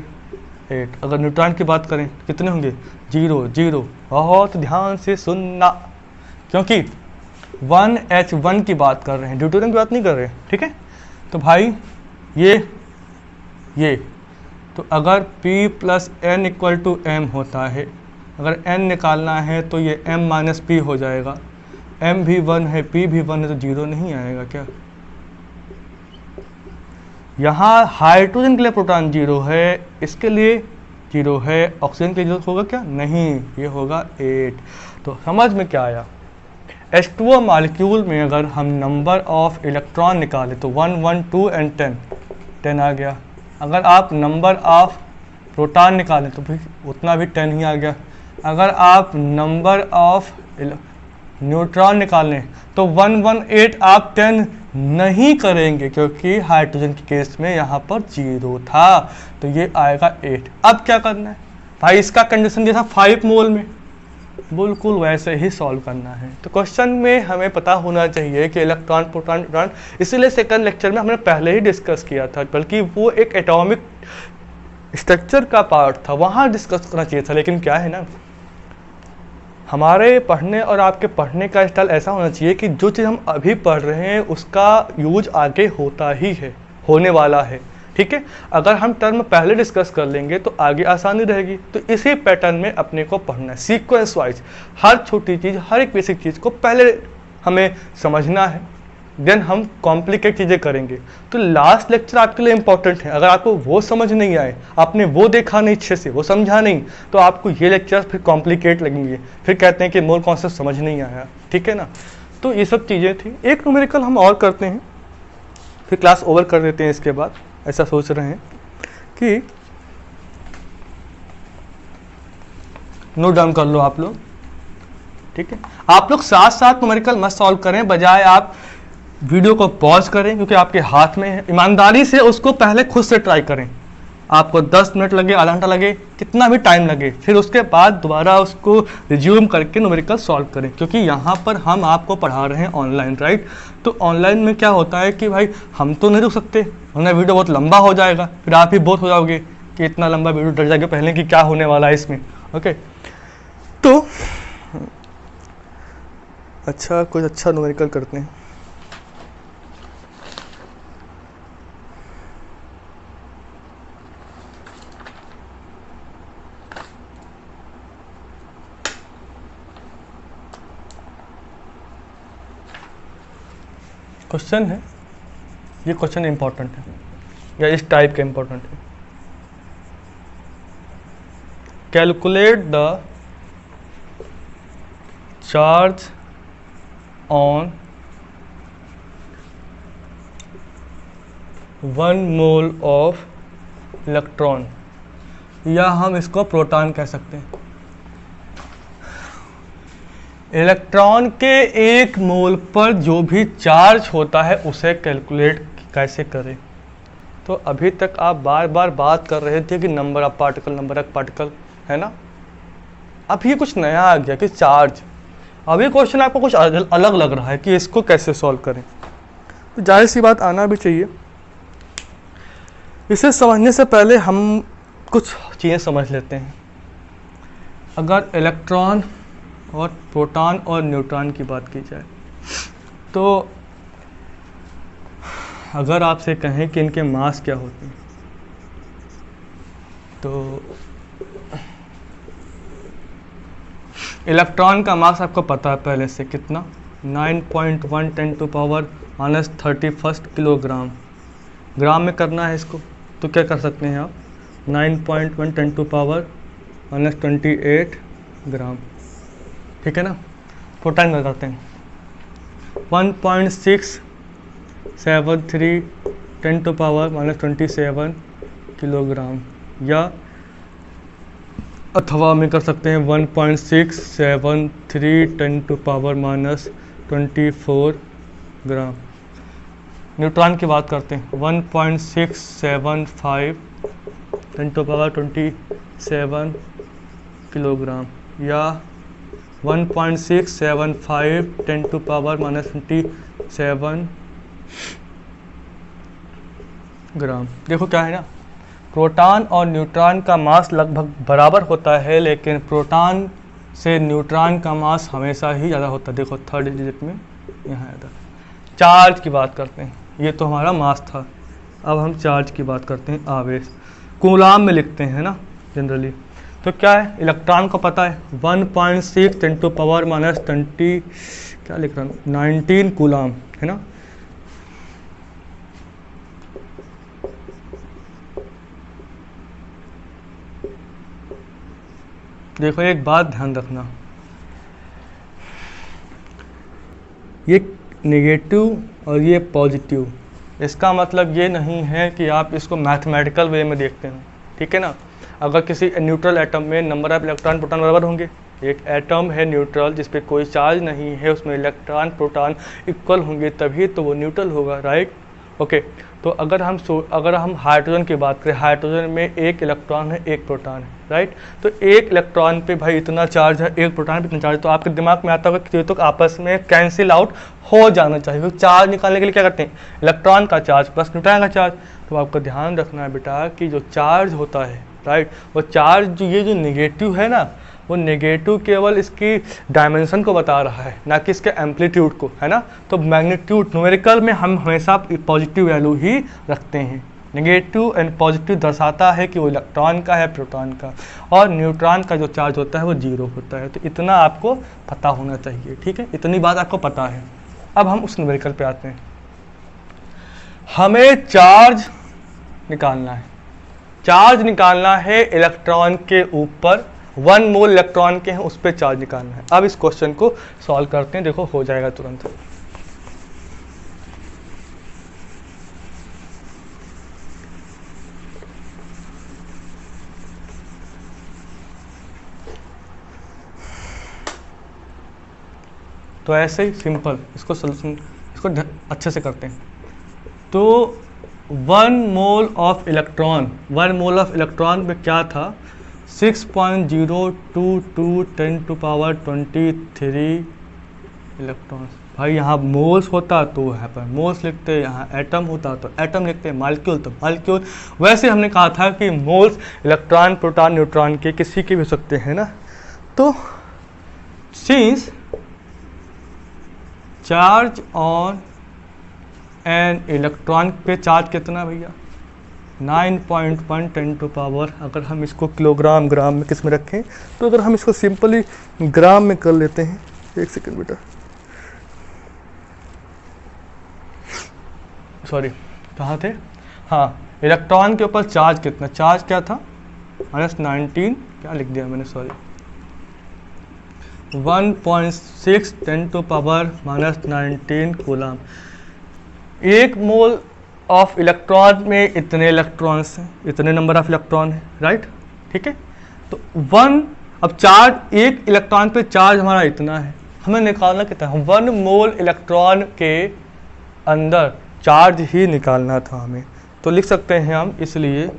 8। अगर न्यूट्रॉन की बात करें कितने होंगे 0। बहुत ध्यान से सुनना क्योंकि 1H1 की बात कर रहे हैं, ड्यूटेरियम की बात नहीं कर रहे हैं, ठीक है। तो भाई ये तो अगर P + N = M होता है, अगर N निकालना है तो ये M - P हो जाएगा। M भी 1 है, P भी 1 है, तो 0 नहीं आएगा क्या। यहाँ हाइड्रोजन के लिए प्रोटॉन 0 है, इसके लिए 0 है, ऑक्सीजन के लिए होगा क्या, नहीं, ये होगा 8। तो समझ में क्या आया, H2O मॉलिक्यूल में अगर हम नंबर ऑफ इलेक्ट्रॉन निकालें तो 1 1 2 एंड 10 आ गया। अगर आप नंबर ऑफ प्रोटॉन निकालें तो भी उतना भी 10 ही आ गया। अगर आप नंबर ऑफ न्यूट्रॉन निकालें तो 118 आप 10 नहीं करेंगे क्योंकि हाइड्रोजन के केस में यहाँ पर 0 था, तो ये आएगा 8। अब क्या करना है भाई, इसका कंडीशन दिया था 5 मोल में, बिल्कुल वैसे ही सॉल्व करना है। तो क्वेश्चन में हमें पता होना चाहिए कि इलेक्ट्रॉन प्रोटॉन न्यूट्रॉन, इसीलिए सेकंड लेक्चर में हमने पहले ही डिस्कस किया था, बल्कि वो एक एटॉमिक स्ट्रक्चर का पार्ट था, वहाँ डिस्कस करना चाहिए था। लेकिन क्या है ना, हमारे पढ़ने और आपके पढ़ने का स्टाइल ऐसा होना चाहिए कि जो चीज़ हम अभी पढ़ रहे हैं उसका यूज आगे होता ही है, होने वाला है, ठीक है। अगर हम टर्म पहले डिस्कस कर लेंगे तो आगे आसानी रहेगी। तो इसी पैटर्न में अपने को पढ़ना है, सीक्वेंस वाइज, हर छोटी चीज़, हर एक बेसिक चीज़ को पहले हमें समझना है, देन हम कॉम्प्लिकेट चीज़ें करेंगे। तो लास्ट लेक्चर आपके लिए इंपॉर्टेंट है। अगर आपको वो समझ नहीं आए, आपने वो देखा नहीं अच्छे से, वो समझा नहीं, तो आपको ये लेक्चर फिर कॉम्प्लिकेट लगेंगे, फिर कहते हैं कि मोल कॉन्सेप्ट समझ नहीं आया, ठीक है ना। तो ये सब चीज़ें थी। एक न्यूमेरिकल हम और करते हैं, फिर क्लास ओवर कर देते हैं। इसके बाद ऐसा सोच रहे हैं कि नोट डाउन कर लो आप लोग, ठीक है। आप लोग साथ साथ न्यूमेरिकल मत सॉल्व करें, बजाय आप वीडियो को पॉज करें, क्योंकि आपके हाथ में है। ईमानदारी से उसको पहले खुद से ट्राई करें। आपको 10 मिनट लगे, आधा घंटा लगे, कितना भी टाइम लगे, फिर उसके बाद दोबारा उसको रिज्यूम करके न्यूमेरिकल सॉल्व करें, क्योंकि यहाँ पर हम आपको पढ़ा रहे हैं ऑनलाइन, राइट। तो ऑनलाइन में क्या होता है कि भाई हम तो नहीं रुक सकते, वरना वीडियो बहुत लंबा हो जाएगा, फिर आप ही बोर हो जाओगे कि इतना लंबा वीडियो डर जाएगा पहले कि क्या होने वाला है इसमें, ओके। तो अच्छा, कुछ अच्छा न्यूमेरिकल करते हैं। क्वेश्चन है, ये क्वेश्चन इंपॉर्टेंट है, या इस टाइप का इंपॉर्टेंट है। Calculate the charge on 1 mole of electron, या हम इसको प्रोटॉन कह सकते हैं। इलेक्ट्रॉन के 1 मोल पर जो भी चार्ज होता है उसे कैलकुलेट कैसे करें। तो अभी तक आप बार बार बात कर रहे थे कि number of particle, number of particle, है ना। अब ये कुछ नया आ गया कि चार्ज। अभी क्वेश्चन आपको कुछ अलग लग रहा है कि इसको कैसे सॉल्व करें। तो जाहिर सी बात आना भी चाहिए। इसे समझने से पहले हम कुछ चीज़ें समझ लेते हैं। अगर इलेक्ट्रॉन और प्रोटॉन और न्यूट्रॉन की बात की जाए, तो अगर आपसे कहें कि इनके मास क्या होते हैं, तो इलेक्ट्रॉन का मास आपको पता है पहले से कितना, 9.1 × 10⁻31 किलोग्राम। ग्राम में करना है इसको, तो क्या कर सकते हैं आप, 9.1 × 10⁻28 ग्राम, ठीक है ना। प्रोटॉन में करते हैं 1.673 × 10⁻27 किलोग्राम, या अथवा में कर सकते हैं 1.673 × 10⁻24 ग्राम। न्यूट्रॉन की बात करते हैं 1.675 × 10⁻27 किलोग्राम, या 1.675 × 10⁻27 ग्राम। देखो क्या है ना, प्रोटॉन और न्यूट्रॉन का मास लगभग बराबर होता है, लेकिन प्रोटॉन से न्यूट्रॉन का मास हमेशा ही ज़्यादा होता है। देखो थर्ड डिजिट में यहाँ ज़्यादा। चार्ज की बात करते हैं, ये तो हमारा मास था। अब हम चार्ज की बात करते हैं, आवेश कूलाम में लिखते हैं ना जनरली। तो क्या है, इलेक्ट्रॉन को पता है 1.6 × 10⁻20 क्या लिख रहा हूँ 19 कूलाम, है ना। देखो एक बात ध्यान रखना, ये नेगेटिव और ये पॉजिटिव, इसका मतलब ये नहीं है कि आप इसको मैथमेटिकल वे में देखते हैं, ठीक है ना। अगर किसी न्यूट्रल एटम में नंबर ऑफ इलेक्ट्रॉन प्रोटॉन बराबर होंगे, एक एटम है न्यूट्रल जिस पे कोई चार्ज नहीं है, उसमें इलेक्ट्रॉन प्रोटॉन इक्वल होंगे, तभी तो वो न्यूट्रल होगा, राइट, ओके। तो अगर हम हाइड्रोजन की बात करें, हाइड्रोजन में 1 इलेक्ट्रॉन है 1 प्रोटॉन है, राइट। तो 1 इलेक्ट्रॉन पे भाई इतना चार्ज है, 1 प्रोटॉन पे इतना चार्ज है, तो आपके दिमाग में आता होगा कि ये तो आपस में कैंसिल आउट हो जाना चाहिए। चार्ज निकालने के लिए क्या करते हैं, इलेक्ट्रॉन का चार्ज प्लस न्यूट्रॉन का चार्ज। तो आपको ध्यान रखना है बेटा कि जो चार्ज होता है, राइट, वो चार्ज ये जो नेगेटिव है ना, वो नेगेटिव केवल इसकी डायमेंशन को बता रहा है, ना कि इसके एम्पलीट्यूड को, है ना। तो मैग्नीट्यूड न्यूमेरिकल में हम हमेशा पॉजिटिव वैल्यू ही रखते हैं। नेगेटिव एंड पॉजिटिव दर्शाता है कि वो इलेक्ट्रॉन का है, प्रोटॉन का, और न्यूट्रॉन का जो चार्ज होता है वो 0 होता है। तो इतना आपको पता होना चाहिए, ठीक है, इतनी बात आपको पता है। अब हम उस न्यूमेरिकल पे आते हैं। हमें चार्ज निकालना है, चार्ज निकालना है इलेक्ट्रॉन के ऊपर, 1 मोल इलेक्ट्रॉन के हैं उस पर चार्ज निकालना है। अब इस क्वेश्चन को सॉल्व करते हैं, देखो हो जाएगा तुरंत। तो ऐसे ही सिंपल इसको सोल्यूशन इसको अच्छे से करते हैं। तो 1 mole of electron, 1 mole of electron में क्या था, 6.022 10⁻23 इलेक्ट्रॉन्स। भाई यहाँ मोल्स होता तो यहाँ पर मोल्स लिखते, यहाँ एटम होता तो एटम लिखते, मालिक्यूल तो मालिक्यूल। वैसे हमने कहा था कि मोल्स इलेक्ट्रॉन प्रोटॉन न्यूट्रॉन के किसी के भी हो सकते हैं ना। तो since charge on an electron पे चार्ज कितना भैया, 9.1 10⁻, अगर हम इसको किलोग्राम ग्राम में किस में रखें, तो अगर हम इसको सिंपली ग्राम में कर लेते हैं, एक सेकंड बेटा, सॉरी कहाँ थे, हाँ इलेक्ट्रॉन के ऊपर चार्ज कितना, चार्ज क्या था -19, क्या लिख दिया मैंने, sorry 1.6 10⁻⁻19 coulomb. 1 mole of electron में इतने इलेक्ट्रॉन्स हैं, इतने नंबर ऑफ इलेक्ट्रॉन है, राइट, ठीक है। तो 1, अब चार्ज 1 इलेक्ट्रॉन पे चार्ज हमारा इतना है, हमें निकालना कितना है, 1 मोल इलेक्ट्रॉन के अंदर चार्ज ही निकालना था हमें। तो लिख सकते हैं हम, इसलिए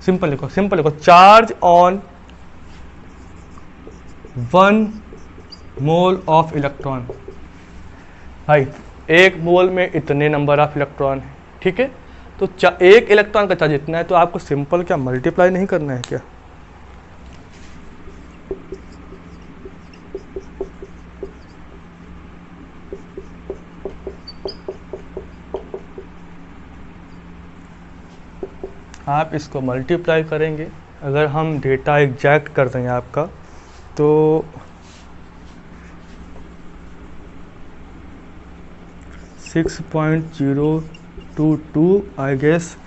सिंपल लिखो, सिंपल लिखो, charge on 1 mole of electron. भाई 1 मोल में इतने नंबर ऑफ इलेक्ट्रॉन है, ठीक है। तो 1 इलेक्ट्रॉन का चार्ज इतना है, तो आपको सिंपल क्या मल्टीप्लाई नहीं करना है क्या, आप इसको मल्टीप्लाई करेंगे। अगर हम डेटा एग्जैक्ट कर देंगे आपका, तो 6.022 आई गेस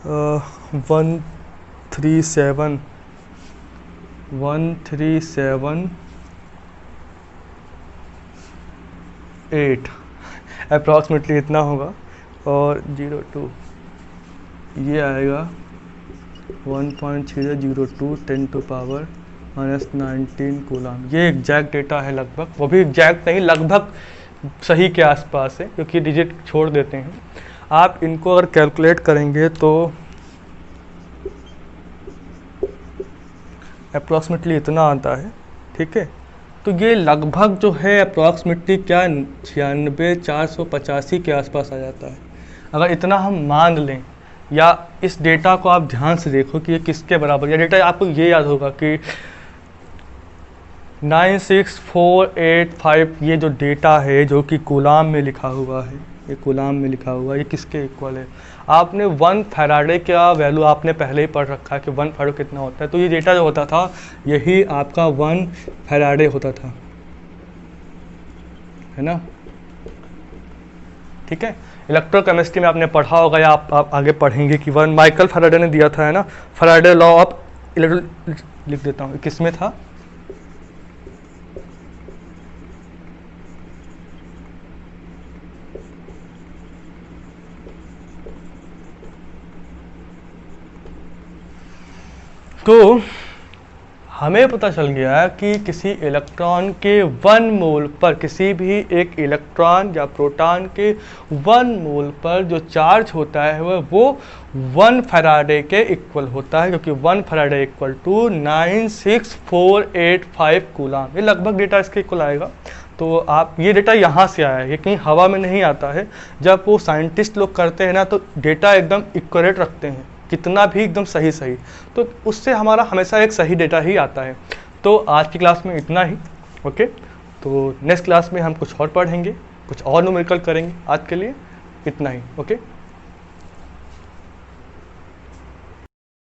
137.8 अप्रॉक्सीमेटली इतना होगा, और 02 ये आएगा 1.002 10⁻⁻19 कूलम। ये एग्जैक्ट डेटा है लगभग, वो भी एग्जैक्ट नहीं, लगभग सही के आसपास है, क्योंकि डिजिट छोड़ देते हैं। आप इनको अगर कैलकुलेट करेंगे तो अप्रॉक्सीमेटली इतना आता है, ठीक है। तो ये लगभग जो है अप्रॉक्सीमेटली क्या 96,485 के आसपास आ जाता है। अगर इतना हम मान लें, या इस डेटा को आप ध्यान से देखो कि ये किसके बराबर, या डेटा आपको ये याद होगा कि 96485, ये जो डेटा है जो कि कूलाम में लिखा हुआ है, ये कूलाम में लिखा हुआ है, ये किसके इक्वल है। आपने 1 फैराडे का वैल्यू आपने पहले ही पढ़ रखा है कि 1 फैराडे कितना होता है। तो ये डेटा जो होता था, यही आपका 1 फैराडे होता था, है ना, ठीक है। इलेक्ट्रोकेमिस्ट्री में आपने पढ़ा होगा, या आप आगे पढ़ेंगे कि 1 माइकल फैराडे ने दिया था, है ना, फैराडे लॉ ऑफ इलेक्ट्रो, लिख देता हूँ किस में था, तो हमें पता चल गया कि किसी इलेक्ट्रॉन के 1 मोल पर, किसी भी एक इलेक्ट्रॉन या प्रोटॉन के 1 मोल पर जो चार्ज होता है वो 1 फैराडे के इक्वल होता है, क्योंकि 1 फैराडे इक्वल टू 96485 कूलम। ये लगभग डेटा इसके इक्वल आएगा। तो आप ये डेटा यहाँ से आया है, ये कहीं हवा में नहीं आता है। जब वो साइंटिस्ट लोग करते हैं ना, तो डेटा एकदम इक्वलेट रखते हैं, कितना भी एकदम सही, तो उससे हमारा हमेशा एक सही डेटा ही आता है। तो आज की क्लास में इतना ही, ओके। तो नेक्स्ट क्लास में हम कुछ और पढ़ेंगे, कुछ और न्यूमेरिकल करेंगे। आज के लिए इतना ही, ओके।